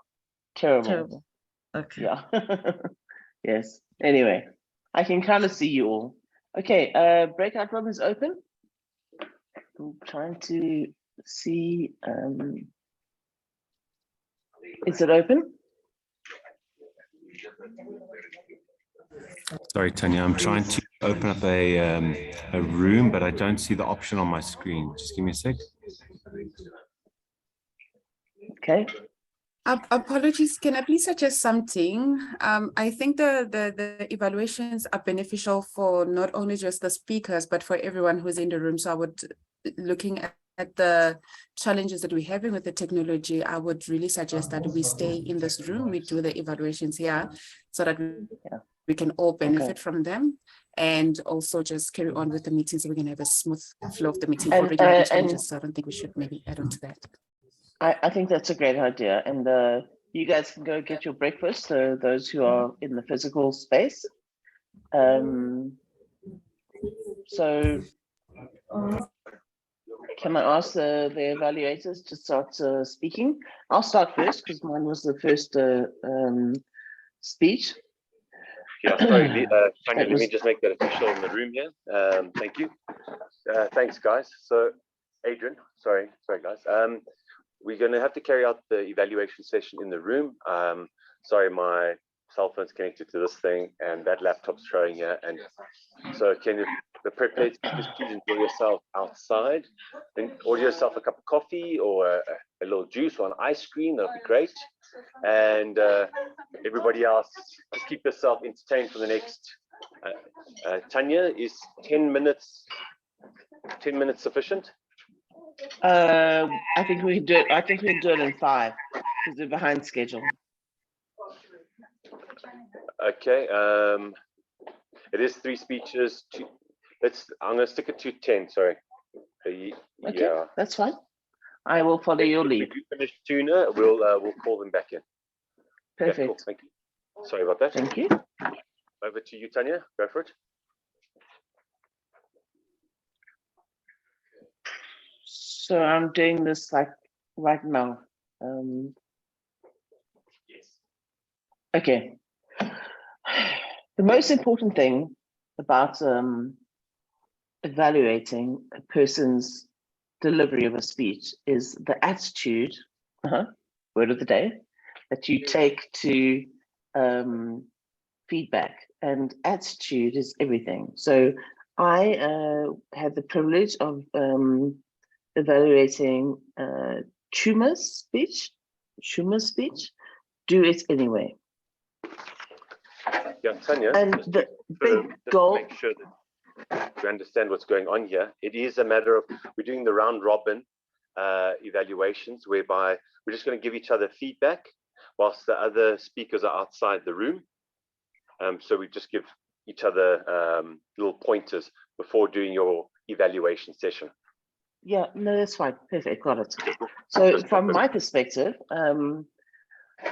terrible. Terrible. Okay. Yeah. Yes. Anyway, I can kind of see you all. Okay, breakout room is open. I'm trying to see, is it open? Sorry, Tanya, I'm trying to open up a room, but I don't see the option on my screen. Just give me a sec. Okay. Apologies, can I please suggest something? I think the evaluations are beneficial for not only just the speakers, but for everyone who's in the room. So I would, looking at the challenges that we're having with the technology, I would really suggest that we stay in this room, we do the evaluations here so that we can all benefit from them, and also just carry on with the meetings so we can have a smooth flow of the meeting. Already having challenges, so I don't think we should maybe add on to that. I think that's a great idea. And you guys can go get your breakfast, so those who are in the physical space. So can I ask the evaluators to start speaking? I'll start first because mine was the first speech. Yeah, sorry, Tanya, let me just make that official in the room here. Thank you. Thanks, guys. So, Adrian, sorry, guys. We're going to have to carry out the evaluation session in the room. Sorry, my cell phone's connected to this thing and that laptop's showing here. And so can you, the prepared speakers, please enjoy yourself outside and order yourself a cup of coffee or a little juice or an ice cream. That'll be great. And everybody else, just keep yourself entertained for the next, Tanya, is 10 minutes sufficient? I think we can do it. I think we can do it in 5 because we're behind schedule. Okay. It is 3 speeches. I'm going to stick it to 10. Sorry. Okay, yeah, that's fine. I will follow your lead. If you finish Tuna, we'll call them back in. Perfect. Yeah, cool. Thank you. Sorry about that. Thank you. Over to you, Tanya. Go for it. So I'm doing this like right now. Yes. Okay. The most important thing about evaluating a person's delivery of a speech is the attitude, word of the day, that you take to feedback, and attitude is everything. So I had the privilege of evaluating Chuma's speech, Do It Anyway. Yeah, Tanya, And the big goal. Make sure that you understand what's going on here. It is a matter of, we're doing the round robin evaluations whereby we're just going to give each other feedback whilst the other speakers are outside the room. So we just give each other little pointers before doing your evaluation session. Yeah, no, that's fine. Perfect, got it. So from my perspective,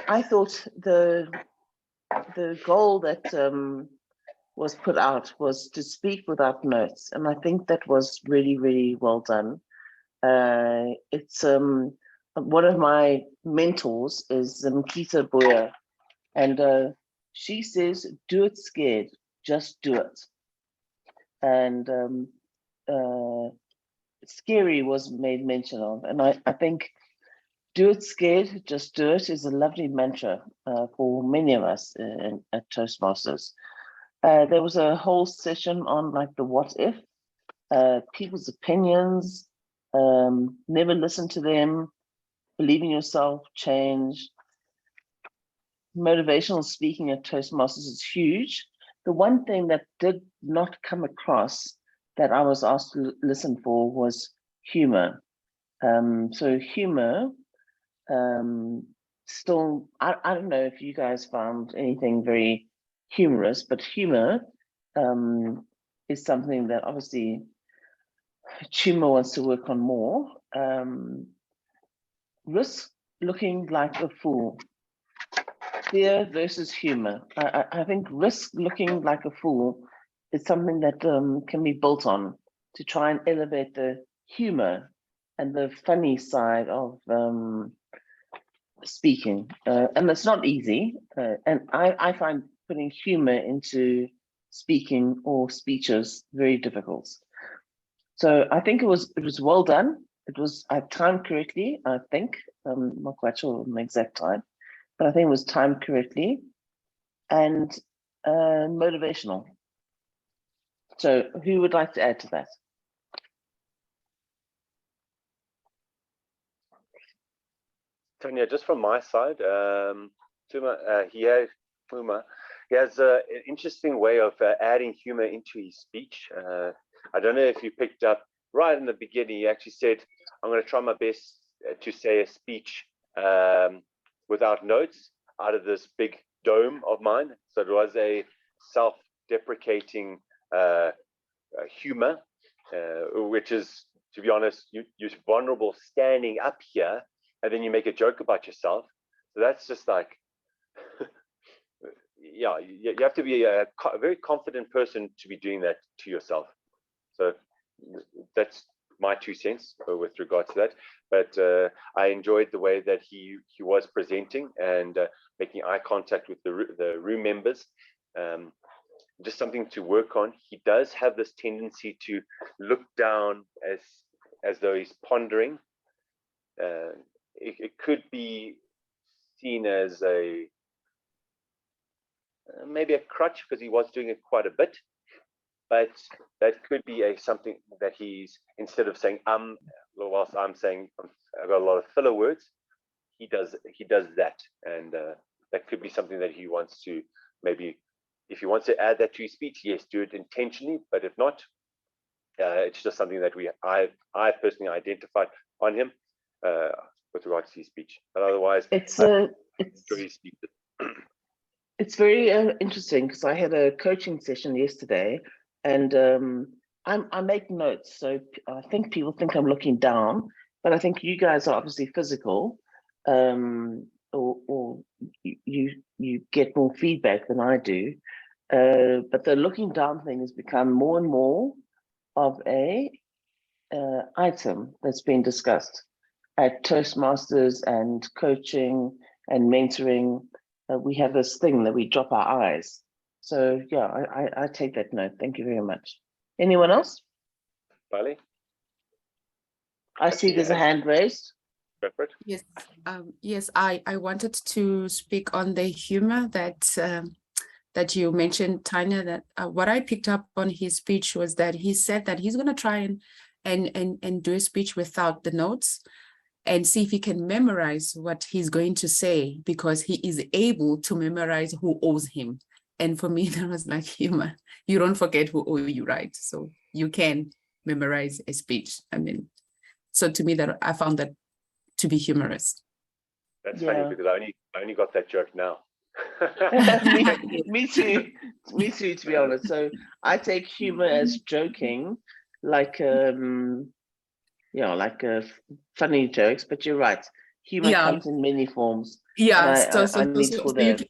I thought the the goal that was put out was to speak without notes, and I think that was really, really well done. It's one of my mentors is Mkita Boya, and she says, "Do it scared, just do it." And scary was made mention of, and I think "do it scared, just do it" is a lovely mantra for many of us at Toastmasters. There was a whole session on like the what if, people's opinions, never listen to them, believe in yourself, change. Motivational speaking at Toastmasters is huge. The one thing that did not come across that I was asked to listen for was humor. So humor, still, I don't know if you guys found anything very humorous, but humor is something that obviously Chuma wants to work on more. Risk looking like a fool. Fear versus humor. I think risk looking like a fool is something that can be built on to try and elevate the humor and the funny side of speaking. And it's not easy. And I find putting humor into speaking or speeches very difficult. So I think it was well done. It was timed correctly, I think. I'm not quite sure on the exact time, but I think it was timed correctly and motivational. So who would like to add to that? Tanya, just from my side, he has an interesting way of adding humor into his speech. I don't know if you picked up right in the beginning, he actually said, "I'm going to try my best to say a speech without notes out of this big dome of mine." So it was a self-deprecating humor, which is, to be honest, you're vulnerable standing up here and then you make a joke about yourself. So that's just like, yeah, you have to be a very confident person to be doing that to yourself. So that's my 2 cents with regard to that. But I enjoyed the way that he was presenting and making eye contact with the room members. Just something to work on. He does have this tendency to look down as though he's pondering. It could be seen as maybe a crutch, because he was doing it quite a bit. But that could be something that he's, instead of saying whilst I'm saying I've got a lot of filler words, he does that, and that could be something that he wants to maybe, if he wants to add that to his speech, yes, do it intentionally. But if not, it's just something that I personally identified on him with regards to his speech. But otherwise, it's very interesting, because I had a coaching session yesterday, and I make notes. So I think people think I'm looking down, but I think you guys are obviously physical, or you get more feedback than I do. But the looking down thing has become more and more of a item that's been discussed at Toastmasters and coaching and mentoring. We have this thing that we drop our eyes. So yeah, I take that note. Thank you very much. Anyone else? Bali? I see there's a hand raised. Yes, yes, I wanted to speak on the humor that you mentioned, Tanya. That what I picked up on his speech was that he said that he's going to try and do a speech without the notes and see if he can memorize what he's going to say, because he is able to memorize who owes him. And for me, that was like humor. You don't forget who owe you, right? So you can memorize a speech. I mean, so to me, that I found that to be humorous. That's funny, because I only got that joke now. me too, to be honest. So I take humor as joking, like funny jokes, but you're right, humor comes in many forms. Yeah, I need for that.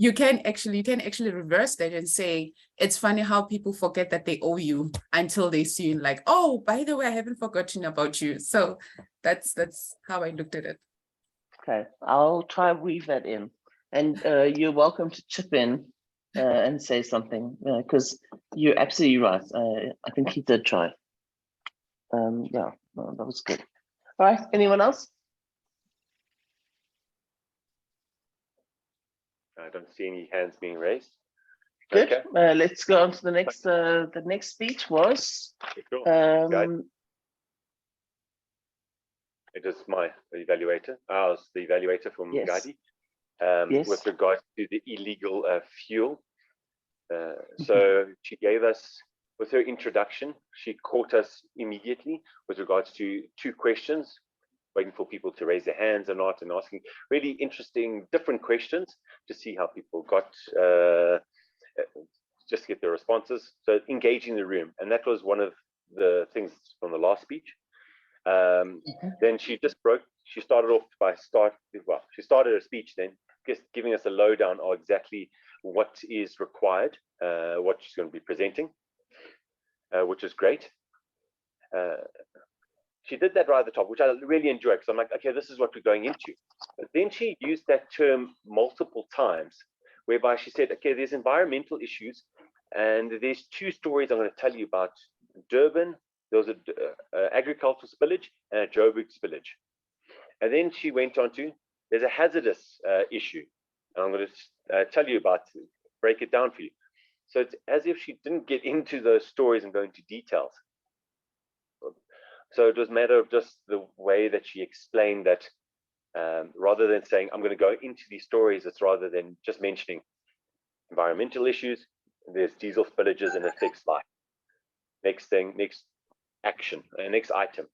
you can actually reverse that and say, it's funny how people forget that they owe you until they see you like, oh, by the way, I haven't forgotten about you. So that's how I looked at it. Okay, I'll try and weave that in. And you're welcome to chip in and say something, because you're absolutely right. I think he did try. Yeah, no, that was good. All right, anyone else? I don't see any hands being raised. Good. Okay. Let's go on to the next. The next speech was. Sure. It is my evaluator. I was the evaluator from Yes. Gadi Yes. with regards to the illegal fuel. So she gave us, with her introduction, she caught us immediately with regards to 2 questions, waiting for people to raise their hands or not, and asking really interesting, different questions to see how people got, just get their responses. So engaging the room. And that was one of the things from the last speech. Then she started off by she started her speech then, just giving us a lowdown on exactly what is required, what she's going to be presenting, which is great. She did that right at the top, which I really enjoyed, because I'm like, okay, this is what we're going into. But then she used that term multiple times, whereby she said, okay, there's environmental issues, and there's 2 stories I'm going to tell you about Durban. There was a agricultural spillage and a Joburg spillage. And then she went on to, there's a hazardous issue. And I'm going to tell you about, break it down for you. So it's as if she didn't get into those stories and go into details. So it was a matter of just the way that she explained that, rather than saying, I'm going to go into these stories, it's rather than just mentioning environmental issues, there's diesel spillages and affects life. Next thing, next action, next item.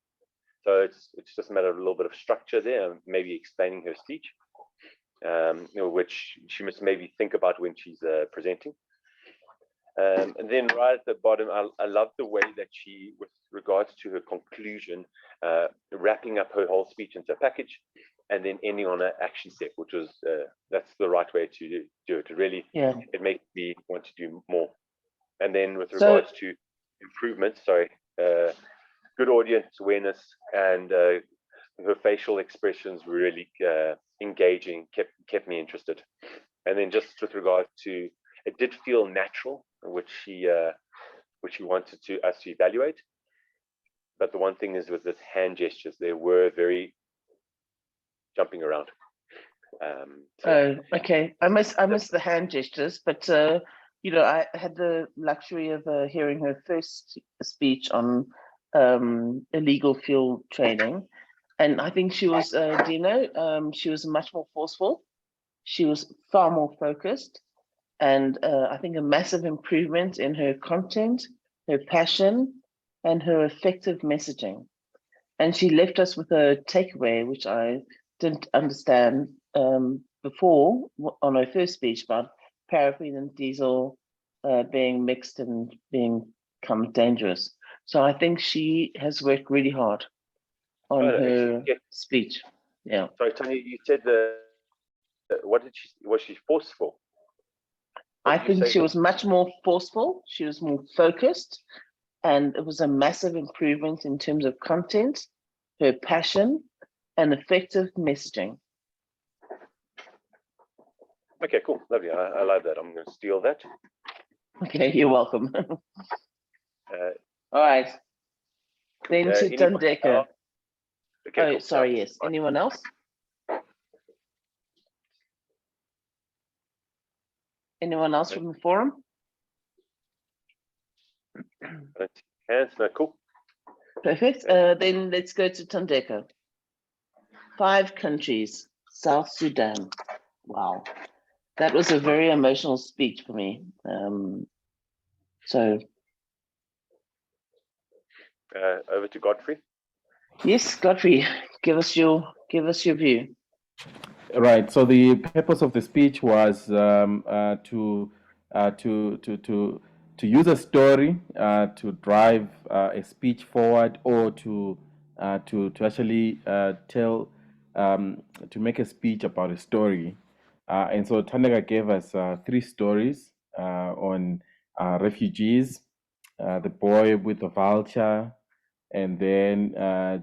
So it's just a matter of a little bit of structure there, maybe explaining her speech, which she must maybe think about when she's presenting. And then right at the bottom, I love the way that she, with regards to her conclusion, wrapping up her whole speech into a package, and then ending on an action step, which was that's the right way to do it. Really, it makes me want to do more. And then with regards to improvements, good audience awareness, and her facial expressions were really engaging, kept me interested. And then just with regard to, it did feel natural, which she wanted us to evaluate. But the one thing is with the hand gestures, they were very jumping around. Okay. I missed the hand gestures, but I had the luxury of hearing her first speech on illegal fuel trading, and I think she was, she was much more forceful. She was far more focused, and I think a massive improvement in her content, her passion, and her effective messaging. And she left us with a takeaway, which I didn't understand before on her first speech, about paraffin and diesel being mixed and become dangerous. So I think she has worked really hard on her speech. Yeah. Sorry, Tony, you said was she forceful? I think she was much more forceful. She was more focused, and it was a massive improvement in terms of content, her passion, and effective messaging. Okay, cool, lovely. I like that. I'm going to steal that. Okay, you're welcome. All right. Then to Tandeka. Okay, cool. Sorry, yes. Anyone else? Anyone else from the forum? Hands, no, cool. Perfect. Then let's go to Tandeka. 5 countries, South Sudan. Wow. That was a very emotional speech for me. Over to Godfrey. Yes, Godfrey, give us your view. Right. So the purpose of the speech was to use a story to drive a speech forward, or to actually to make a speech about a story. And so Tandega gave us 3 stories on refugees, the boy with the vulture, and then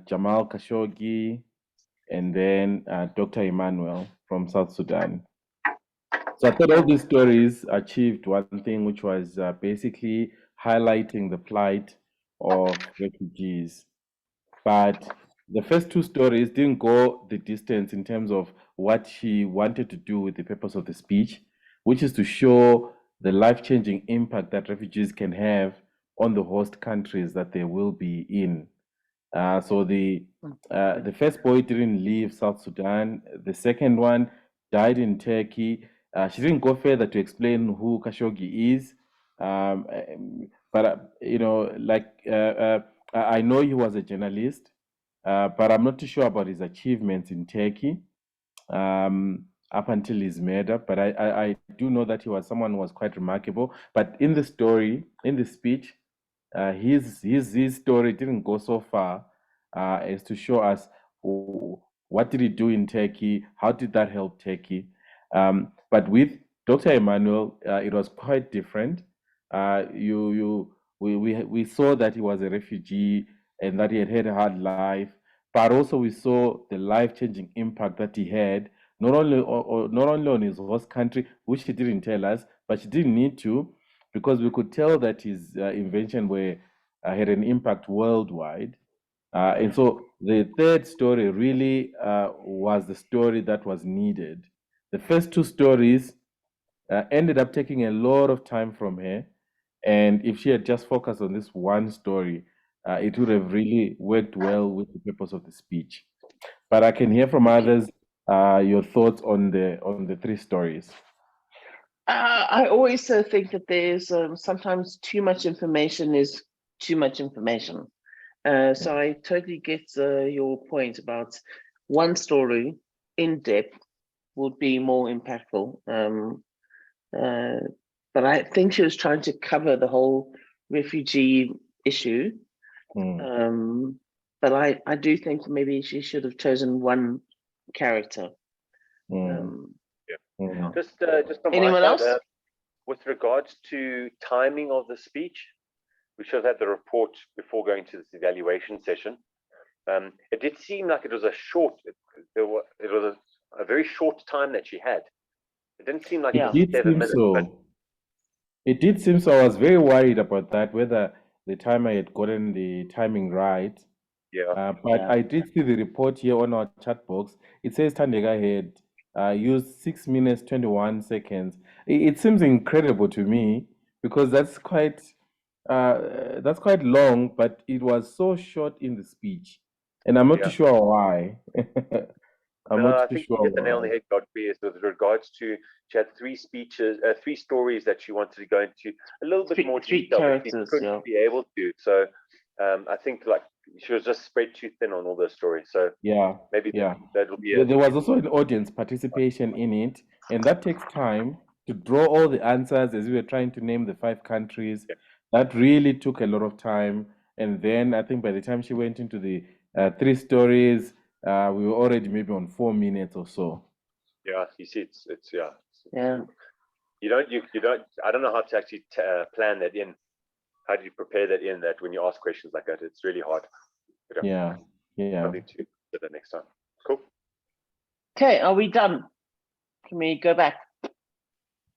Jamal Khashoggi, and then Dr. Emmanuel from South Sudan. So I thought all these stories achieved one thing, which was basically highlighting the plight of refugees. But the first 2 stories didn't go the distance in terms of what she wanted to do with the purpose of the speech, which is to show the life-changing impact that refugees can have on the host countries that they will be in. So the first boy didn't leave South Sudan. The second one died in Turkey. She didn't go further to explain who Khashoggi is, but you know, like I know he was a journalist, but I'm not too sure about his achievements in Turkey up until his murder. But I do know that he was someone who was quite remarkable. But in the story, in the speech, his story didn't go so far as to show us what did he do in Turkey, how did that help Turkey. But with Dr. Emmanuel, it was quite different. We saw that he was a refugee and that he had a hard life, but also we saw the life-changing impact that he had, not only on his host country, which he didn't tell us, but she didn't need to, because we could tell that his invention had an impact worldwide. And so the third story really was the story that was needed. The first 2 stories ended up taking a lot of time from her. And if she had just focused on this one story, it would have really worked well with the purpose of the speech. But I can hear from others your thoughts on the 3 stories. I always think that there's sometimes too much information is too much information. So I totally get your point about one story in depth would be more impactful. But I think she was trying to cover the whole refugee issue. But I do think maybe she should have chosen one character. Just from Anyone my side, else? with regards to timing of the speech, we should have had the report before going to this evaluation session. It did seem like it was a very short time that she had. It didn't seem like it was 7 minutes. But It did seem so. I was very worried about that, whether the timer had gotten the timing right. But I did see the report here on our chat box. It says Tandega had used 6 minutes 21 seconds. It seems incredible to me, because that's quite long, but it was so short in the speech, and I'm not too sure why. I think you hit the nail on the head, Godfrey, is with regards to, she had 3 speeches, 3 stories that she wanted to go into a little bit more detail, but she couldn't be able to. So I think like she was just spread too thin on all those stories. So maybe that'll be There was also an audience participation in it, and that takes time to draw all the answers as we were trying to name the 5 countries. That really took a lot of time. And then I think by the time she went into the 3 stories, we were already maybe on 4 minutes or so. Yeah, you see, it's You don't. I don't know how to actually plan that in. How do you prepare that in? That when you ask questions like that, it's really hard. Yeah. Something to do the next time. Cool. Okay, are we done? Can we go back?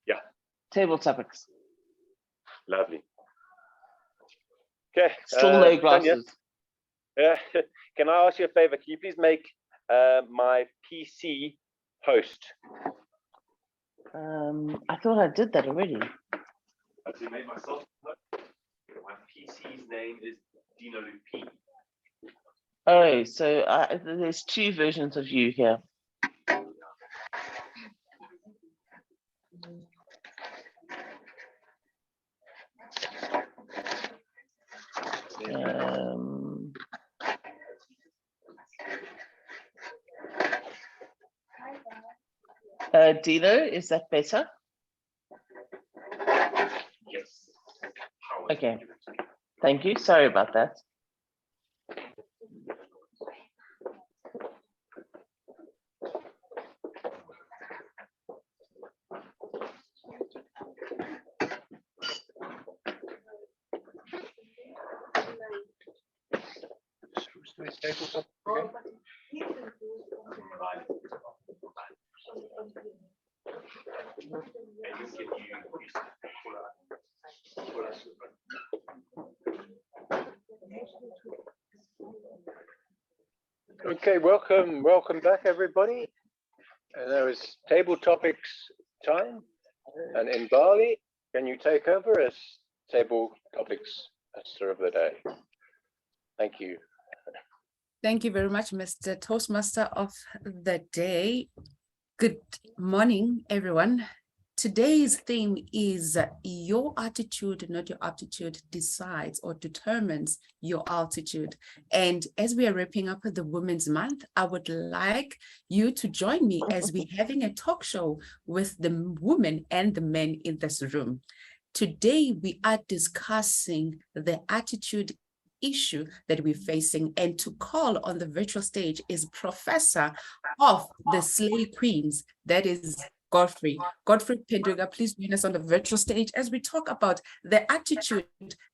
Yeah. Table topics. Lovely. Okay. Still no glasses. Yeah. Can I ask you a favor? Can you please make my PC host? I thought I did that already. I actually made myself. My PC's name is Dino P. Oh, so there's 2 versions of you here. Dino, is that better? Yes. Okay. Thank you. Sorry about that. to this tabletop again? Okay, welcome back, everybody. And there is table topics time. And in Bali, can you take over as table topics master of the day? Thank you. Thank you very much, Mr. Toastmaster of the day. Good morning, everyone. Today's theme is your attitude, not your aptitude, decides or determines your altitude. And as we are wrapping up the Women's Month, I would like you to join me as we're having a talk show with the women and the men in this room. Today, we are discussing the attitude issue that we're facing, and to call on the virtual stage is Professor of the Slay Queens, that is Godfrey Penduga. Please join us on the virtual stage as we talk about the attitude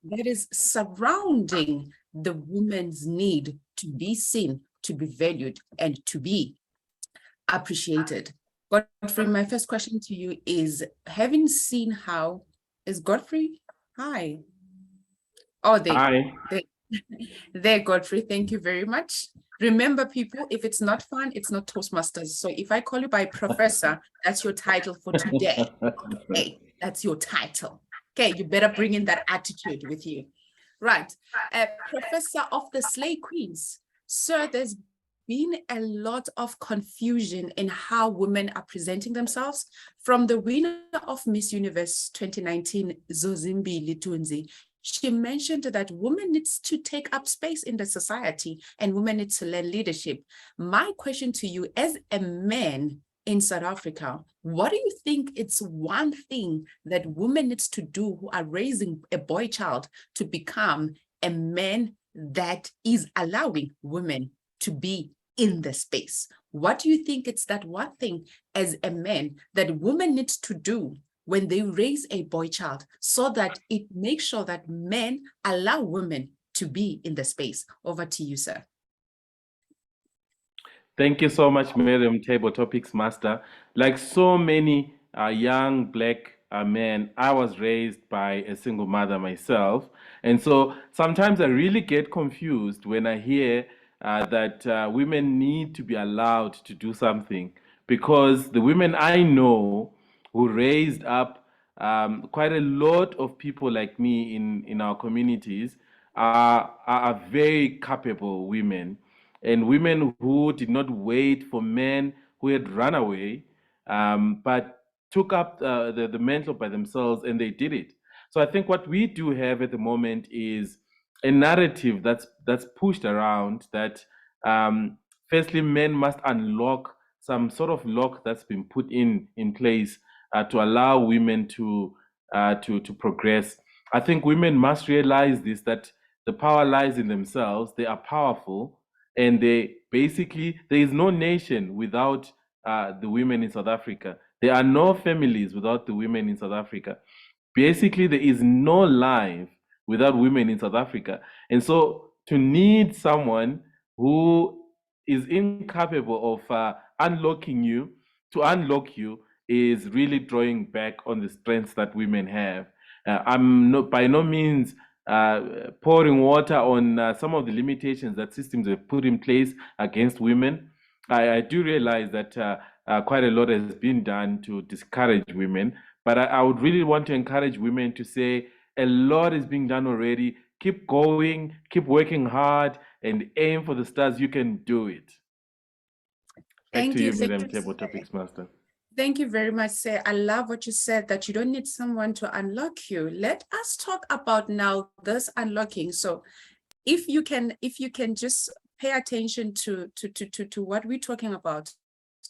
that is surrounding the woman's need to be seen, to be valued, and to be appreciated. Godfrey, my first question to you is, having seen how is Godfrey? Hi. Oh, there, Godfrey, thank you very much. Remember, people, if it's not fun, it's not Toastmasters. So if I call you by Professor, that's your title for today. Okay, that's your title. Okay, you better bring in that attitude with you. Right, Professor of the Slay Queens. Sir, there's been a lot of confusion in how women are presenting themselves. From the winner of Miss Universe 2019, Zozimbili Tunzi, she mentioned that women needs to take up space in the society and women need to learn leadership. My question to you, as a man in South Africa, what do you think it's one thing that women needs to do who are raising a boy child to become a man that is allowing women to be in the space? What do you think it's that one thing as a man that women needs to do when they raise a boy child so that it makes sure that men allow women to be in the space? Over to you, sir. Thank you so much, Miriam, Table Topics Master. Like so many young Black men, I was raised by a single mother myself. And so sometimes I really get confused when I hear that women need to be allowed to do something, because the women I know who raised up quite a lot of people like me in our communities are very capable women, and women who did not wait for men who had run away, but took up the mantle by themselves, and they did it. So I think what we do have at the moment is a narrative that's pushed around that firstly, men must unlock some sort of lock that's been put in place to allow women to progress. I think women must realize this, that the power lies in themselves. They are powerful, and they basically, there is no nation without the women in South Africa. There are no families without the women in South Africa. Basically, there is no life without women in South Africa. And so to need someone who is incapable of unlocking you, to unlock you, is really drawing back on the strengths that women have. I'm by no means pouring water on some of the limitations that systems have put in place against women. I do realize that quite a lot has been done to discourage women, but I would really want to encourage women to say a lot is being done already. Keep going, keep working hard, and aim for the stars. You can do it. Back to you, Miriam, Table Topics Master. Thank you very much, sir. I love what you said, that you don't need someone to unlock you. Let us talk about now this unlocking. So if you can just pay attention to what we're talking about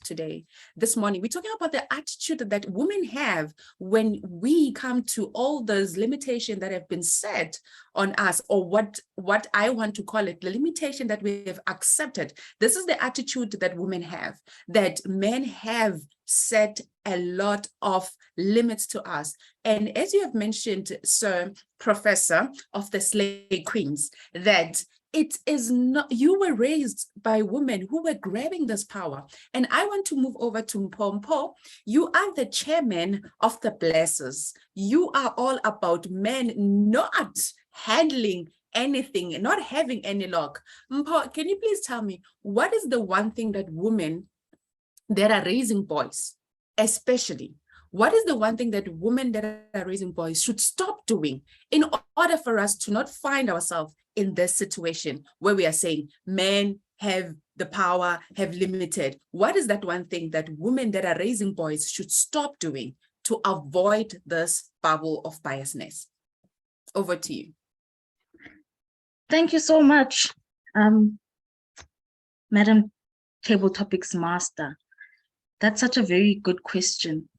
today, this morning, we're talking about the attitude that women have when we come to all those limitations that have been set on us, or what I want to call it, the limitation that we have accepted. This is the attitude that women have, that men have set a lot of limits to us. And as you have mentioned, Sir Professor of the Slay Queens, that it is not, you were raised by women who were grabbing this power. And I want to move over to Mpho. You are the chairman of the Blessers. You are all about men not handling anything, not having any luck. Mpho, can you please tell me, what is the one thing that women that are raising boys, especially, what is the one thing that women that are raising boys should stop doing in order for us to not find ourselves in this situation where we are saying men have the power, have limited? What is that one thing that women that are raising boys should stop doing to avoid this bubble of biasness? Over to you. Thank you so much, Madam Table Topics Master. That's such a very good question.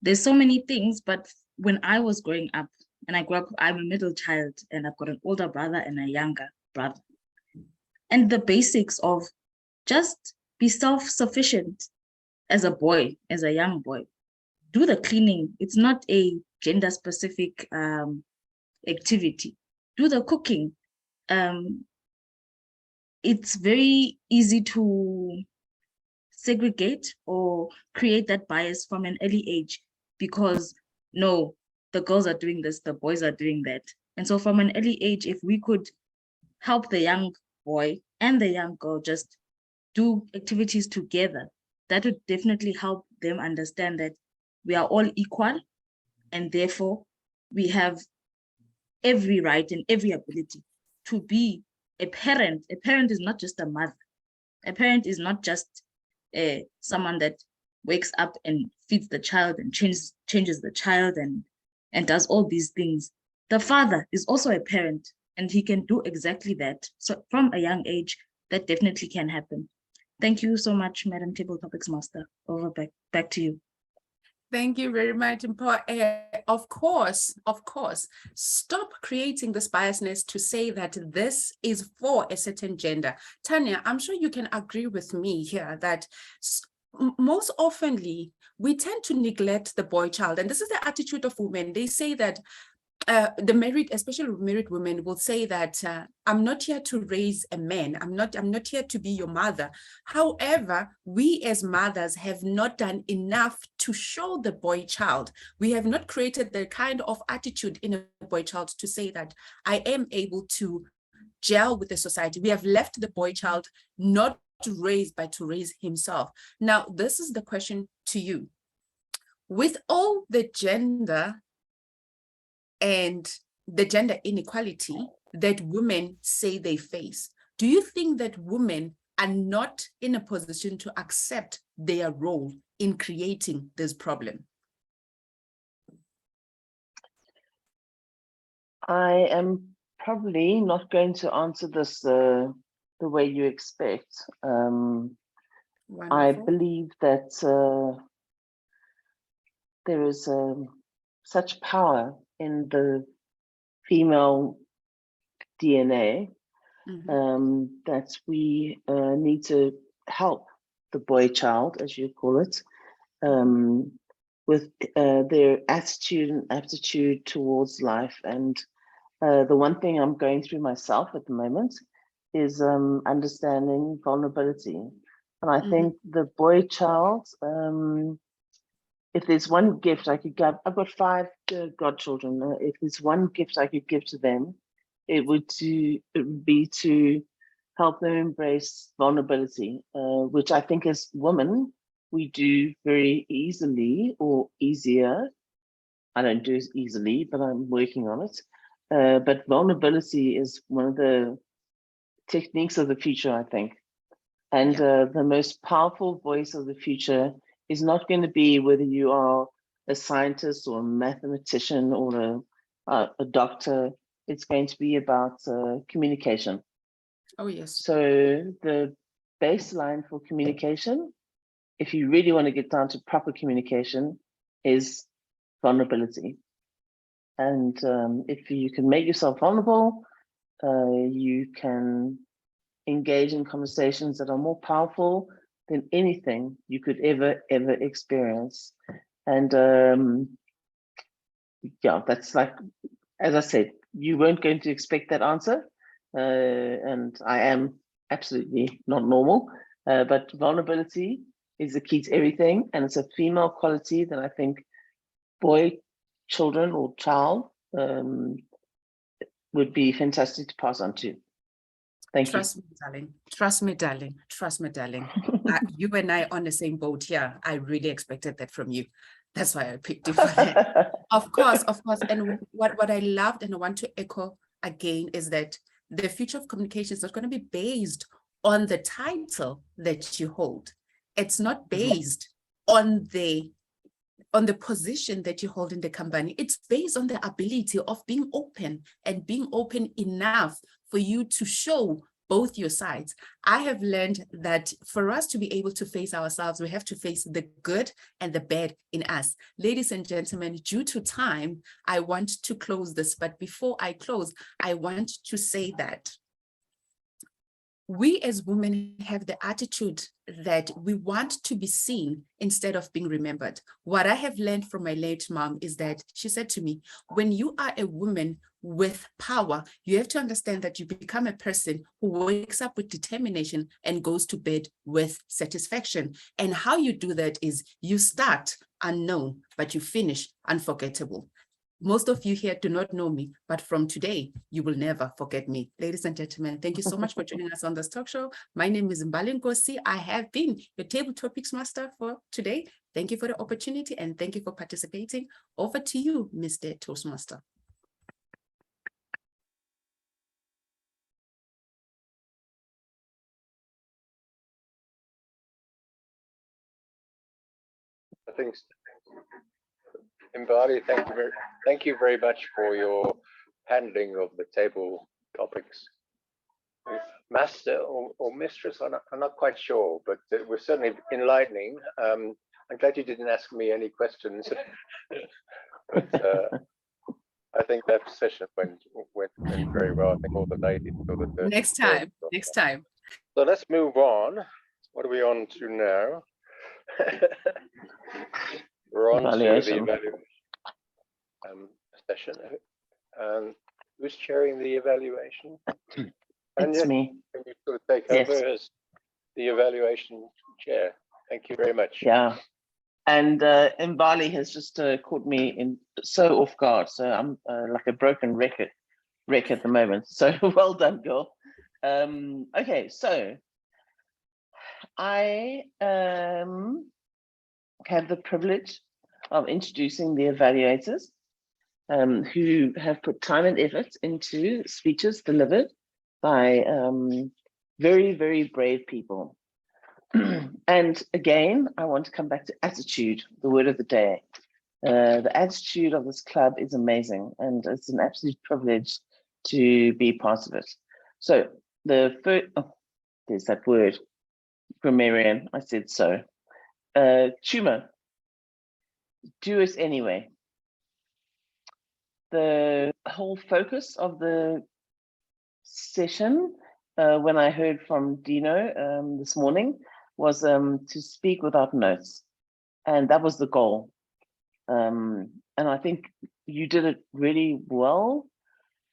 There's so many things, but when I was growing up, and I grew up, I'm a middle child, and I've got an older brother and a younger brother. And the basics of just be self-sufficient as a boy, as a young boy. Do the cleaning. It's not a gender-specific activity. Do the cooking. It's very easy to segregate or create that bias from an early age because no, the girls are doing this, the boys are doing that. And so from an early age, if we could help the young boy and the young girl just do activities together, that would definitely help them understand that we are all equal and therefore we have every right and every ability to be a parent. A parent is not just a mother. A parent is not just someone that wakes up and feeds the child and changes the child and does all these things. The father is also a parent and he can do exactly that. So from a young age, that definitely can happen. Thank you so much, Madam Table Topics Master. Over back to you. Thank you very much, Mpho. Of course, stop creating this biasness to say that this is for a certain gender. Tanya, I'm sure you can agree with me here that most oftenly we tend to neglect the boy child. And this is the attitude of women. They say that the married, especially married women, will say that I'm not here to raise a man. I'm not here to be your mother. However, we as mothers have not done enough to show the boy child. We have not created the kind of attitude in a boy child to say that I am able to gel with the society. We have left the boy child not to raise, but to raise himself. Now, this is the question to you. With all the gender and the gender inequality that women say they face, do you think that women are not in a position to accept their role in creating this problem? I am probably not going to answer this the way you expect. I believe that there is such power in the female DNA that we need to help the boy child, as you call it, with their attitude and aptitude towards life. And the one thing I'm going through myself at the moment is understanding vulnerability. And I think the boy child, if there's one gift I could give, I've got 5 godchildren. If there's one gift I could give to them, it would be to help them embrace vulnerability, which I think as women, we do very easily or easier. I don't do it easily, but I'm working on it. But vulnerability is one of the techniques of the future, I think. And the most powerful voice of the future is not going to be whether you are a scientist or a mathematician or a doctor. It's going to be about communication. Oh, yes. So the baseline for communication, if you really want to get down to proper communication, is vulnerability. And if you can make yourself vulnerable, you can engage in conversations that are more powerful than anything you could ever experience. And yeah, that's like, as I said, you weren't going to expect that answer, and I am absolutely not normal, but vulnerability is the key to everything, and it's a female quality that I think children or child would be fantastic to pass on to. Thank you. Trust me, darling. Trust me, darling. Trust me, darling. You and I on the same boat here. I really expected that from you. That's why I picked you for that. Of course. And what I loved and I want to echo again is that the future of communication is not going to be based on the title that you hold. It's not based on the position that you hold in the company. It's based on the ability of being open and being open enough for you to show both your sides. I have learned that for us to be able to face ourselves, we have to face the good and the bad in us. Ladies and gentlemen, due to time, I want to close this, but before I close, I want to say that we as women have the attitude that we want to be seen instead of being remembered. What I have learned from my late mom is that she said to me, when you are a woman with power, you have to understand that you become a person who wakes up with determination and goes to bed with satisfaction. And how you do that is you start unknown, but you finish unforgettable. Most of you here do not know me, but from today, you will never forget me. Ladies and gentlemen, thank you so much for joining us on this talk show. My name is Mbali Nkosi. I have been your Table Topics Master for today. Thank you for the opportunity and thank you for participating. Over to you, Mr. Toastmaster. I think, Mbali, thank you very much for your handling of the table topics. Master or mistress, I'm not quite sure, but it was certainly enlightening. I'm glad you didn't ask me any questions. But, I think that session went very well. I think all the ladies. Next time. So let's move on. What are we on to now? We're on to the evaluation session. Who's chairing the evaluation? It's me. Can you sort of take over as the evaluation chair? Thank you very much. Yeah. And Mbali has just caught me in so off guard. So I'm like a broken record at the moment. So well done, girl. Okay, so I have the privilege of introducing the evaluators who have put time and effort into speeches delivered by very, very brave people. And again, I want to come back to attitude, the word of the day. The attitude of this club is amazing, and it's an absolute privilege to be part of it. So the first, there's that word from Marianne, I said so. Chuma, do it anyway. The whole focus of the session, when I heard from Dino this morning, was to speak without notes, and that was the goal. And I think you did it really well.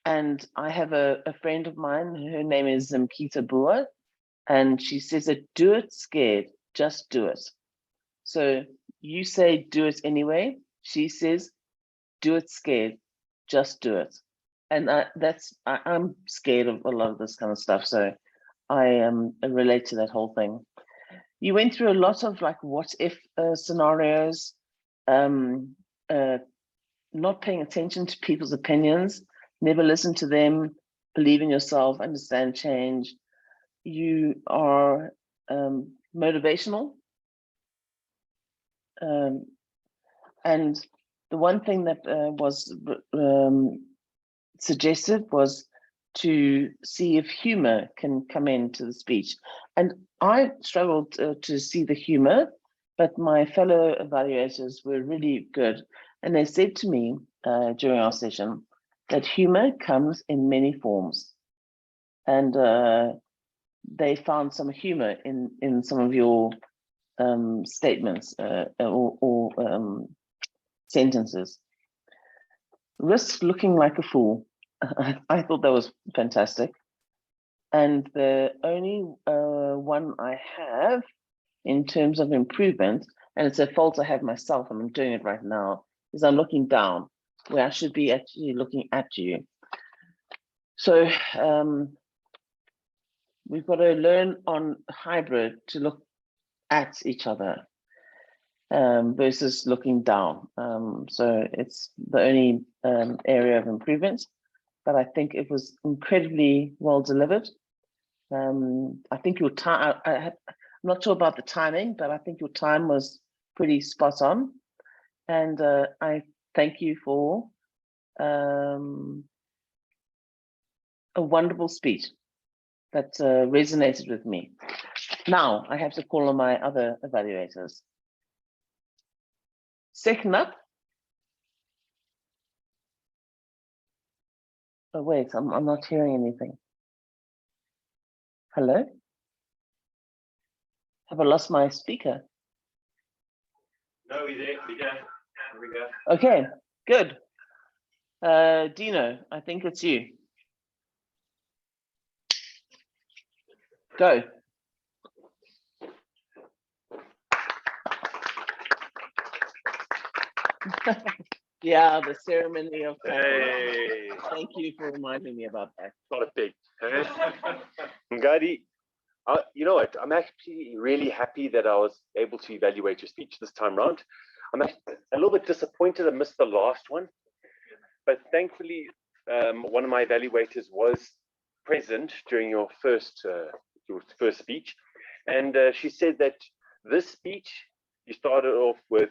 And I have a friend of mine, her name is Mkita Bua, and she says that do it scared, just do it. So you say do it anyway. She says do it scared, just do it. And I'm scared of a lot of this kind of stuff, so I relate to that whole thing. You went through a lot of like what if scenarios, not paying attention to people's opinions, never listen to them, believe in yourself, understand change. You are motivational. And the one thing that was suggested was to see if humor can come into the speech. And I struggled to see the humor, but my fellow evaluators were really good. And they said to me during our session that humor comes in many forms. And they found some humor in some of your statements or sentences. Risk looking like a fool. I thought that was fantastic. And the only one I have in terms of improvement, and it's a fault I have myself, and I'm doing it right now, is I'm looking down where I should be actually looking at you. So we've got to learn on hybrid to look at each other versus looking down. So it's the only area of improvement, but I think it was incredibly well delivered. I think your time, I'm not sure about the timing, but I think your time was pretty spot on. And I thank you for a wonderful speech that resonated with me. Now I have to call on my other evaluators. Second up. Oh wait, I'm not hearing anything. Hello? Have I lost my speaker? No, we're there. Here we go. Okay, good. Dino, I think it's you. Go. Yeah, the ceremony of Hey. Thank you for reminding me about that. Not a big. Ngadi, you know what? I'm actually really happy that I was able to evaluate your speech this time round. I'm a little bit disappointed I missed the last one, but thankfully, one of my evaluators was present during your first speech, and she said that this speech, you started off with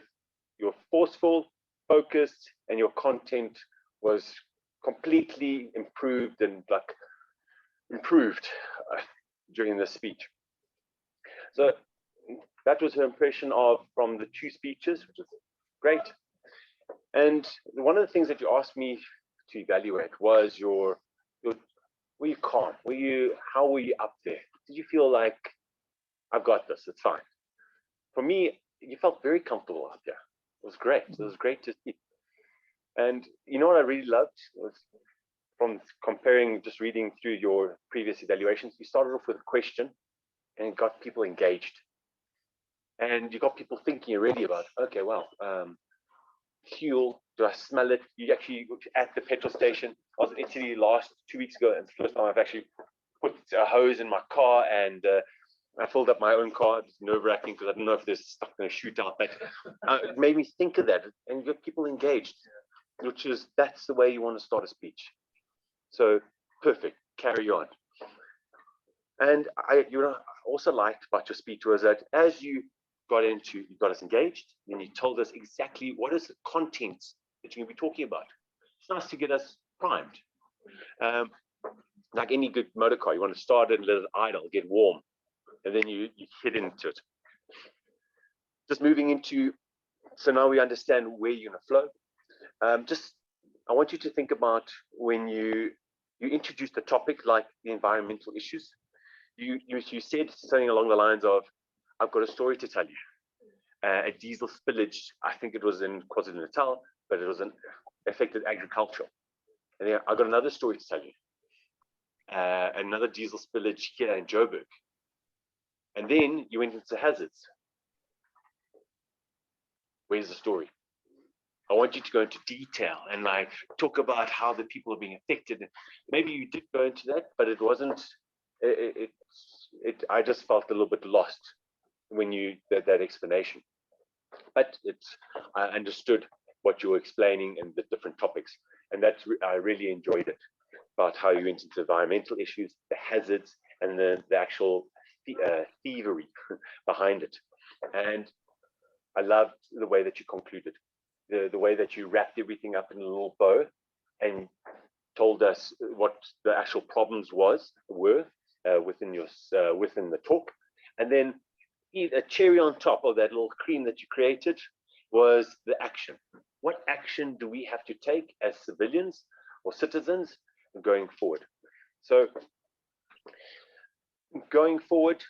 your forceful, focused, and your content was completely improved and during the speech. So that was her impression from the two speeches, which is great. And one of the things that you asked me to evaluate was were you calm? How were you up there? Did you feel like, I've got this, it's fine? For me, you felt very comfortable up there. It was great. It was great to see. And you know what I really loved was, from comparing, just reading through your previous evaluations, you started off with a question and got people engaged. And you got people thinking already about, okay, well, fuel, do I smell it? You actually, at the petrol station, I was in Italy 2 weeks ago, and it's the first time I've actually put a hose in my car, and I filled up my own car. It's nerve-wracking because I don't know if there's stuff going to shoot out, but it made me think of that and get people engaged, that's the way you want to start a speech. So perfect, carry on. And I also liked about your speech was that as you got us engaged, and you told us exactly what is the content that you're going to be talking about. It's nice to get us primed. Like any good motor car, you want to start it and let it idle, get warm, and then you hit into it. Just moving into, so now we understand where you're going to flow. I want you to think about when you introduced the topic, like the environmental issues. You said something along the lines of, I've got a story to tell you. A diesel spillage, I think it was in KwaZulu-Natal, but it was affected agriculture. And then I've got another story to tell you. Another diesel spillage here in Joburg. And then you went into hazards. Where's the story? I want you to go into detail and talk about how the people are being affected. Maybe you did go into that, but it wasn't. I just felt a little bit lost when you did that explanation. But I understood what you were explaining and the different topics, and I really enjoyed it, about how you went into environmental issues, the hazards, and the actual thievery behind it. And I loved the way that you concluded, the way that you wrapped everything up in a little bow and told us what the actual problems were within the talk. And then a cherry on top of that little cream that you created was the action. What action do we have to take as civilians or citizens going forward? So going forward,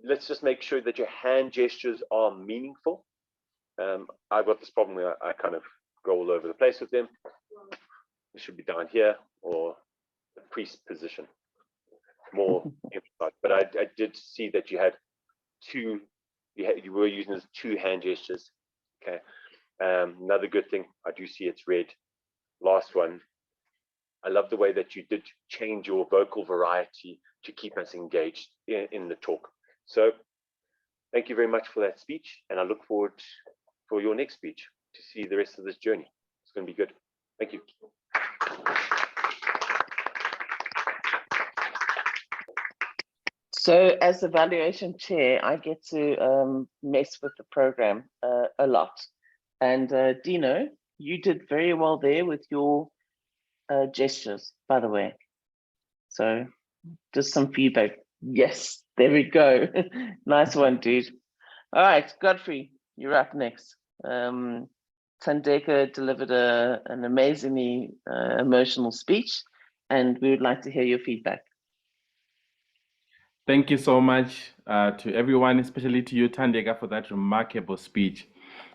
let's just make sure that your hand gestures are meaningful. I've got this problem where I kind of go all over the place with them. It should be down here or the priest position. more emphasized. But I did see that you had two, you were using those 2 hand gestures. Okay. Another good thing, I do see it's red. Last one, I love the way that you did change your vocal variety to keep us engaged in the talk. So thank you very much for that speech, and I look forward for your next speech to see the rest of this journey. It's going to be good. Thank you. So as evaluation chair, I get to mess with the program a lot. And Dino, you did very well there with your gestures, by the way. So just some feedback. Yes, there we go. Nice one, dude. All right, Godfrey, you're up next. Thandeka delivered an amazingly emotional speech, and we would like to hear your feedback. Thank you so much to everyone, especially to you, Thandeka, for that remarkable speech.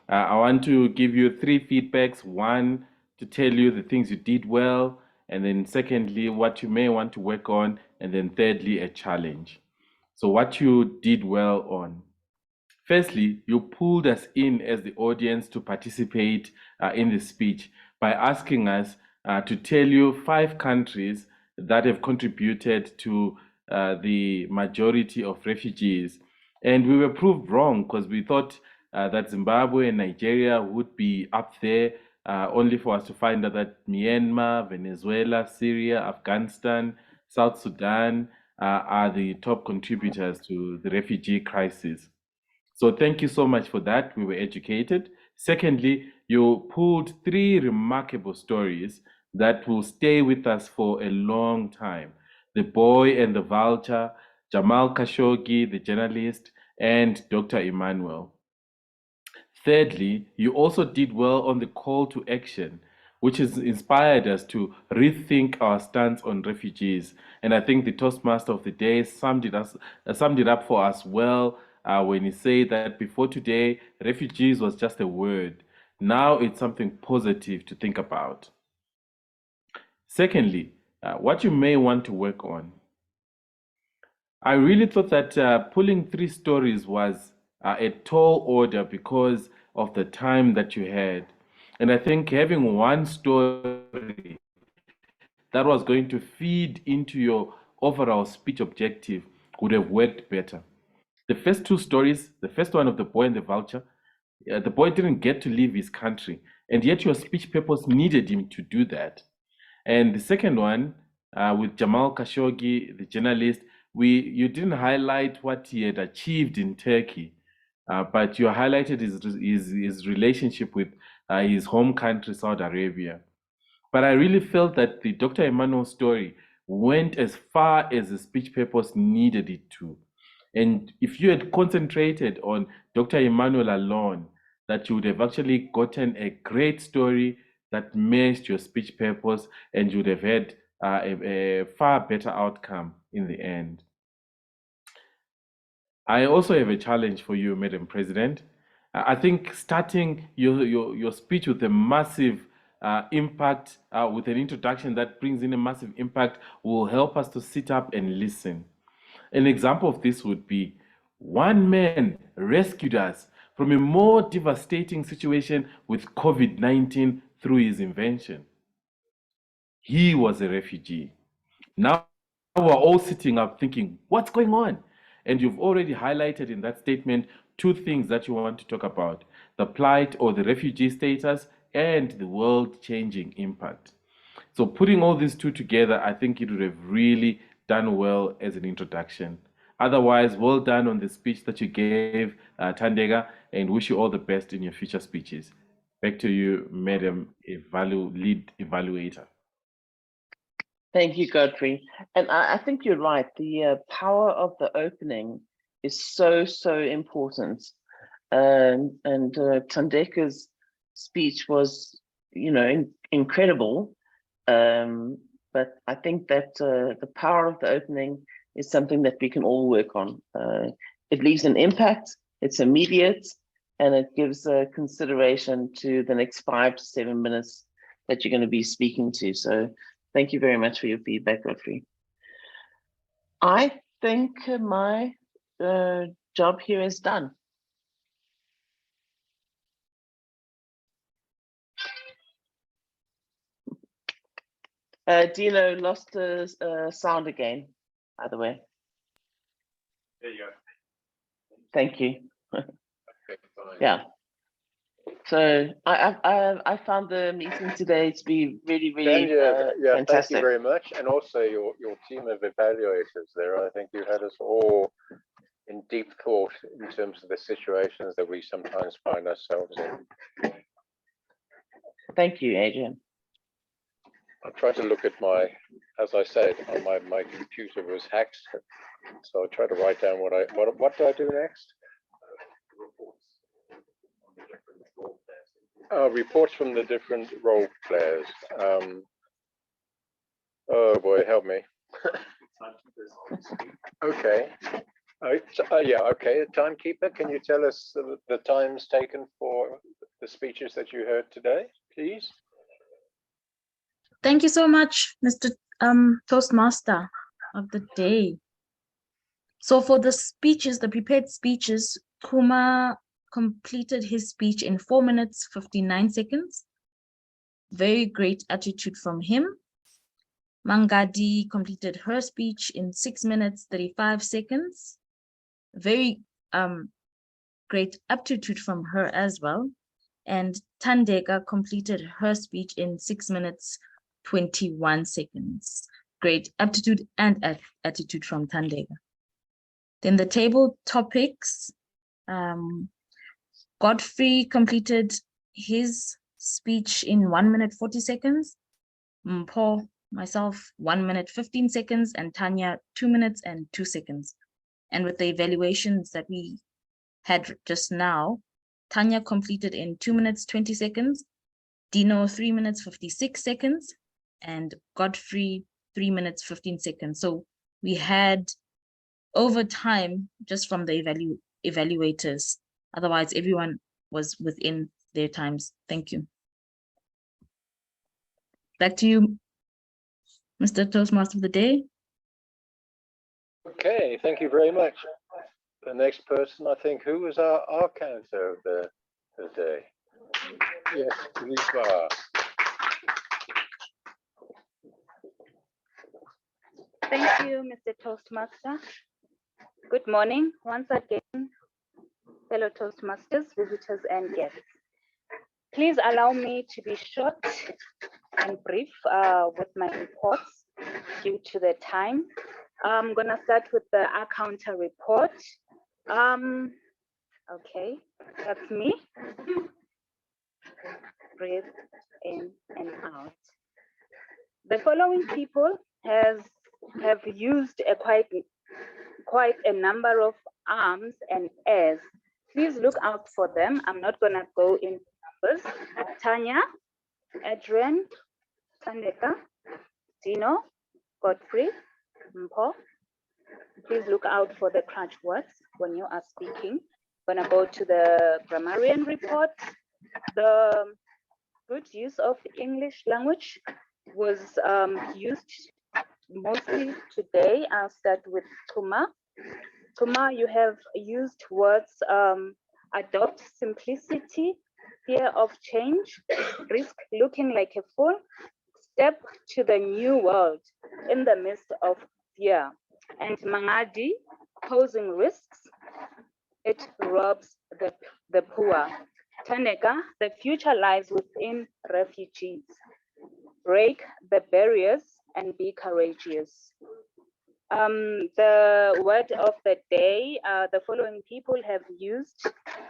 I want to give you 3 feedbacks. 1, to tell you the things you did well, and then secondly, what you may want to work on, and then thirdly, a challenge. So what you did well on. Firstly, you pulled us in as the audience to participate in the speech by asking us to tell you 5 countries that have contributed to the majority of refugees. And we were proved wrong because we thought that Zimbabwe and Nigeria would be up there, only for us to find out that Myanmar, Venezuela, Syria, Afghanistan, South Sudan are the top contributors to the refugee crisis. So thank you so much for that. We were educated. Secondly, you pulled 3 remarkable stories that will stay with us for a long time. The Boy and the Vulture, Jamal Khashoggi, the journalist, and Dr. Emmanuel. Thirdly, you also did well on the call to action, which has inspired us to rethink our stance on refugees. And I think the Toastmaster of the day summed it up for us well when he said that before today, refugees was just a word. Now it's something positive to think about. Secondly, what you may want to work on. I really thought that pulling 3 stories was a tall order because of the time that you had. And I think having 1 story that was going to feed into your overall speech objective would have worked better. The first 2 stories, the first one of the Boy and the Vulture, the boy didn't get to leave his country, and yet your speech purpose needed him to do that. And the second one, with Jamal Khashoggi, the journalist, you didn't highlight what he had achieved in Turkey, but you highlighted his relationship with his home country, Saudi Arabia. But I really felt that the Dr. Emmanuel story went as far as the speech purpose needed it to. And if you had concentrated on Dr. Emmanuel alone, that you would have actually gotten a great story that matched your speech purpose, and you would have had a far better outcome in the end. I also have a challenge for you, Madam President. I think starting your speech with a massive impact, with an introduction that brings in a massive impact, will help us to sit up and listen. An example of this would be, 1 man rescued us from a more devastating situation with COVID-19 through his invention. He was a refugee. Now we're all sitting up thinking, what's going on? And you've already highlighted in that statement 2 things that you want to talk about: the plight or the refugee status and the world-changing impact. So putting all these 2 together, I think it would have really done well as an introduction. Otherwise, well done on the speech that you gave, Thandeka, and wish you all the best in your future speeches. Back to you, Madam Lead Evaluator. Thank you, Godfrey. And I think you're right. The power of the opening is so important. And Thandeka's speech was, incredible. But I think that the power of the opening is something that we can all work on. It leaves an impact, it's immediate, and it gives consideration to the next 5 to 7 minutes that you're going to be speaking to. So thank you very much for your feedback, Godfrey. I think my job here is done. Dino lost the sound again, by the way. There you go. Thank you. Okay, fine. Yeah. So I found the meeting today to be really Yeah, thank you fantastic. very much. And also your team of evaluators there. I think you had us all in deep thought in terms of the situations that we sometimes find ourselves in. Thank you, Adrian. I tried to look at as I said, on my computer was hacked. So I tried to write down what do I do next? Reports from the different role players. Oh boy, help me. Okay. Yeah, okay. Timekeeper, can you tell us the times taken for the speeches that you heard today, please? Thank you so much, Mr. Toastmaster of the day. So for the speeches, the prepared speeches, Kuma completed his speech in 4 minutes, 59 seconds. Very great attitude from him. Mangadi completed her speech in 6 minutes, 35 seconds. Very great aptitude from her as well. And Thandeka completed her speech in 6 minutes, 21 seconds. Great aptitude and attitude from Thandeka. Then the table topics, Godfrey completed his speech in 1 minute, 40 seconds. Mpho, myself, 1 minute, 15 seconds, and Tanya, 2 minutes and 2 seconds. And with the evaluations that we had just now, Tanya completed in 2 minutes, 20 seconds, Dino, 3 minutes, 56 seconds, and Godfrey, 3 minutes, 15 seconds. So we had over time just from the evaluators. Otherwise, everyone was within their times. Thank you. Back to you, Mr. Toastmaster of the day. Okay, thank you very much. The next person, I think, who was our counter of the day? Yes, Lisa. Thank you, Mr. Toastmaster. Good morning once again, fellow Toastmasters, visitors, and guests. Please allow me to be short and brief with my reports due to the time. I'm gonna start with the counter report. Okay, that's me. Breathe in and out. The following people have used quite a number of arms and airs. Please look out for them. I'm not gonna go into numbers. Tanya, Adrian, Thandeka, Dino, Godfrey, Mpho. Please look out for the crutch words when you are speaking. Gonna go to the grammarian report. The good use of English language was used mostly today. I'll start with Kuma. Kuma, you have used words adopt simplicity, fear of change, risk looking like a fool, step to the new world in the midst of fear. And Mangadi, posing risks, it robs the poor. Thandeka, the future lies within refugees. Break the barriers and be courageous. The word of the day, the following people have used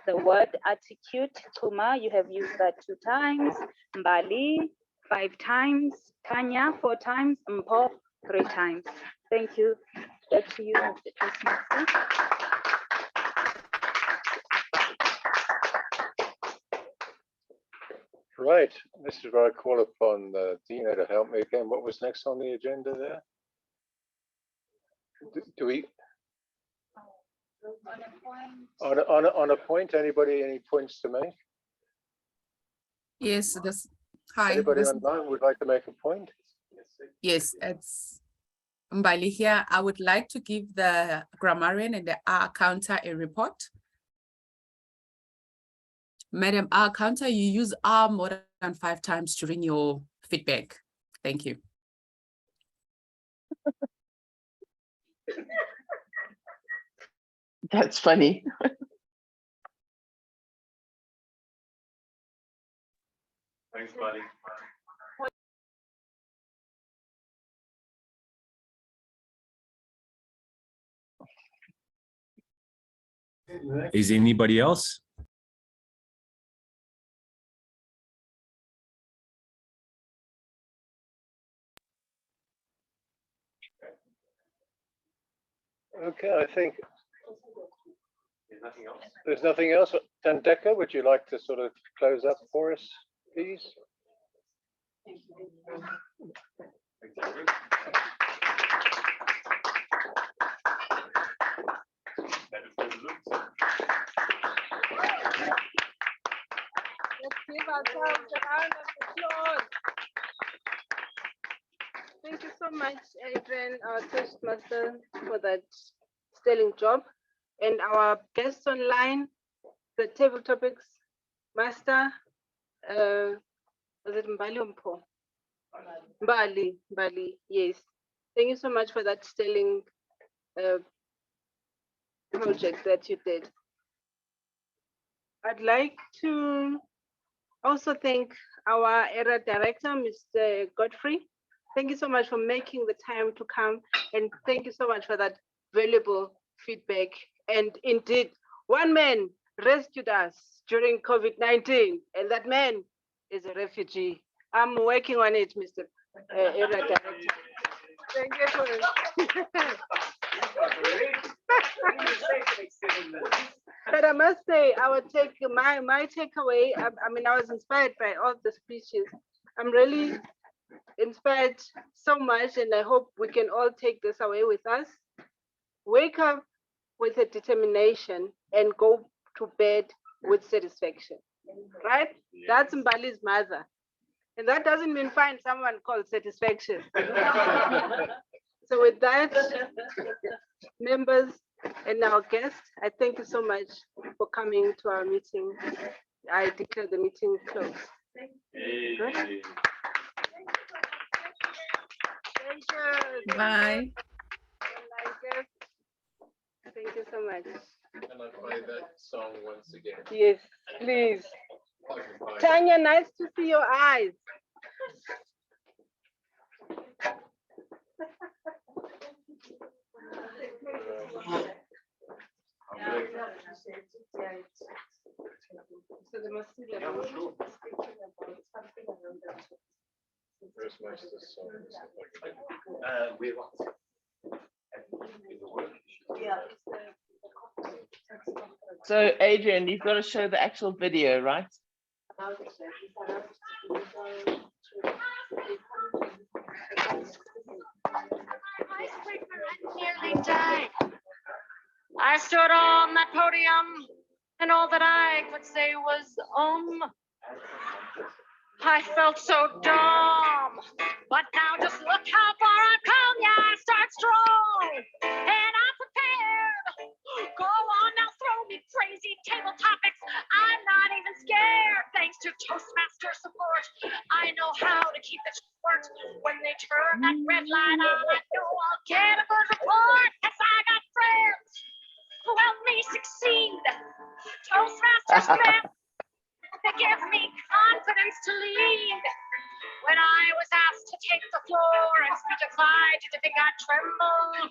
the word attitude. Kuma, you have used that 2 times. Mbali, 5 times. Tanya, 4 times. Mpho, 3 times. Thank you. Back to you, Mr. Toastmaster. Right, this is where I call upon Dino to help me again. What was next on the agenda there? Do we? On a point, anybody, any points to make? Yes, hi. Anybody online would like to make a point? Yes, it's Mbali here. I would like to give the grammarian and the R counter a report. Madam R counter, you use R more than 5 times during your feedback. Thank you. That's funny. Thanks, buddy. Is anybody else? Okay, I think There's nothing else. there's nothing else. Tandeka, would you like to sort of close up for us, please? Let's give ourselves a round of applause. Thank you so much, Adrian, our Toastmaster, for that sterling job. And our guests online, the table topics master, was it Mbali or Mpho? Mbali, yes. Thank you so much for that sterling project that you did. I'd like to also thank our area director, Mr. Godfrey. Thank you so much for making the time to come, and thank you so much for that valuable feedback. And indeed, one man rescued us during COVID-19, and that man is a refugee. I'm working on it, Mr. Area Director. Thank you for it. But I must say, I would take my takeaway. I mean, I was inspired by all the speeches. I'm really inspired so much, and I hope we can all take this away with us. Wake up with a determination and go to bed with satisfaction, right? That's Mbali's mother. And that doesn't mean find someone called satisfaction. So with that, members and our guests, I thank you so much for coming to our meeting. I declare the meeting closed. Good. Thank you. Bye. Thank you so much. Can I play that song once again? Yes, please. Tanya, nice to see your eyes. So they must see the Where's my song? Where what? So Adrian, you've got to show the actual video, right? Nearly died. I stood on that podium, and all that I could say was I felt so dumb, but now just look how far I've come. Yeah, I start strong, and I'm prepared. Go on now, throw me crazy table topics. I'm not even scared. Thanks to Toastmaster support, I know how to keep it short. When they turn that red light on, I know I'll get a good report. Yes, I got friends who help me succeed. Toastmasters grant, they give me confidence to lead. When I was asked to take the floor and speak a slide, did you think I'd tremble? Do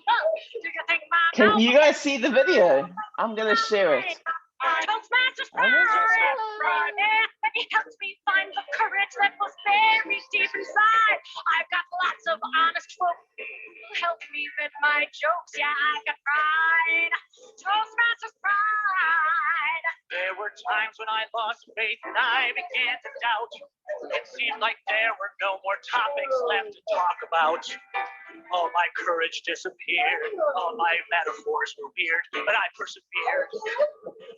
you think my Can you guys see the video? I'm gonna share it. Toastmasters pride, and he helped me find the courage that was buried deep inside. I've got lots of honest folk who help me with my jokes. Yeah, I got pride. Toastmasters pride. There were times when I lost faith and I began to doubt. It seemed like there were no more topics left to talk about. All my courage disappeared. All my metaphors were weird, but I persevered.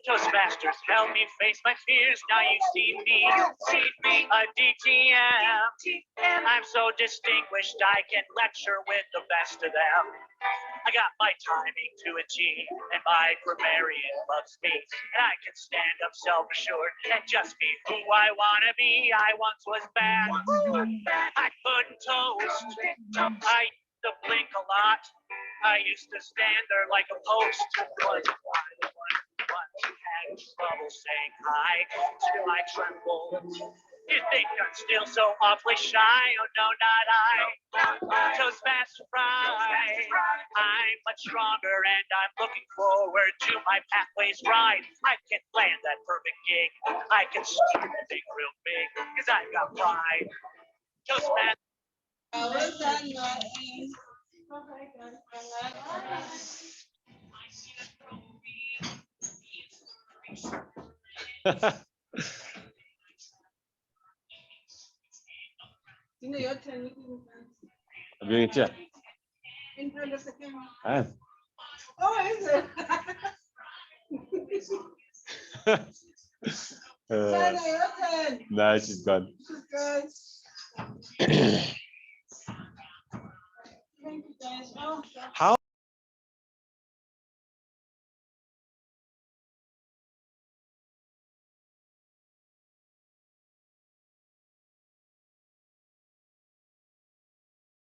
Toastmasters help me face my fears. Now you see me, a DTM. I'm so distinguished, I can lecture with the best of them. I got my timing to a G, and my grammarian loves me. And I can stand up self-assured and just be who I want to be. I once was bad. I couldn't toast. I used to blink a lot. I used to stand there like a post. Was had trouble saying hi, still I tremble. You think I'm still so awfully shy? Oh no, not I. Toastmaster Fry. I'm much stronger and I'm looking forward to my Pathways ride. I can land that perfect gig. I can start big real big, cause I've got pride. Toastmaster. Your turn. I'm doing it here. In front of the camera. I am. Oh, is it? Sana, your turn. No, she's gone. Guys. Thank you, guys. Oh, How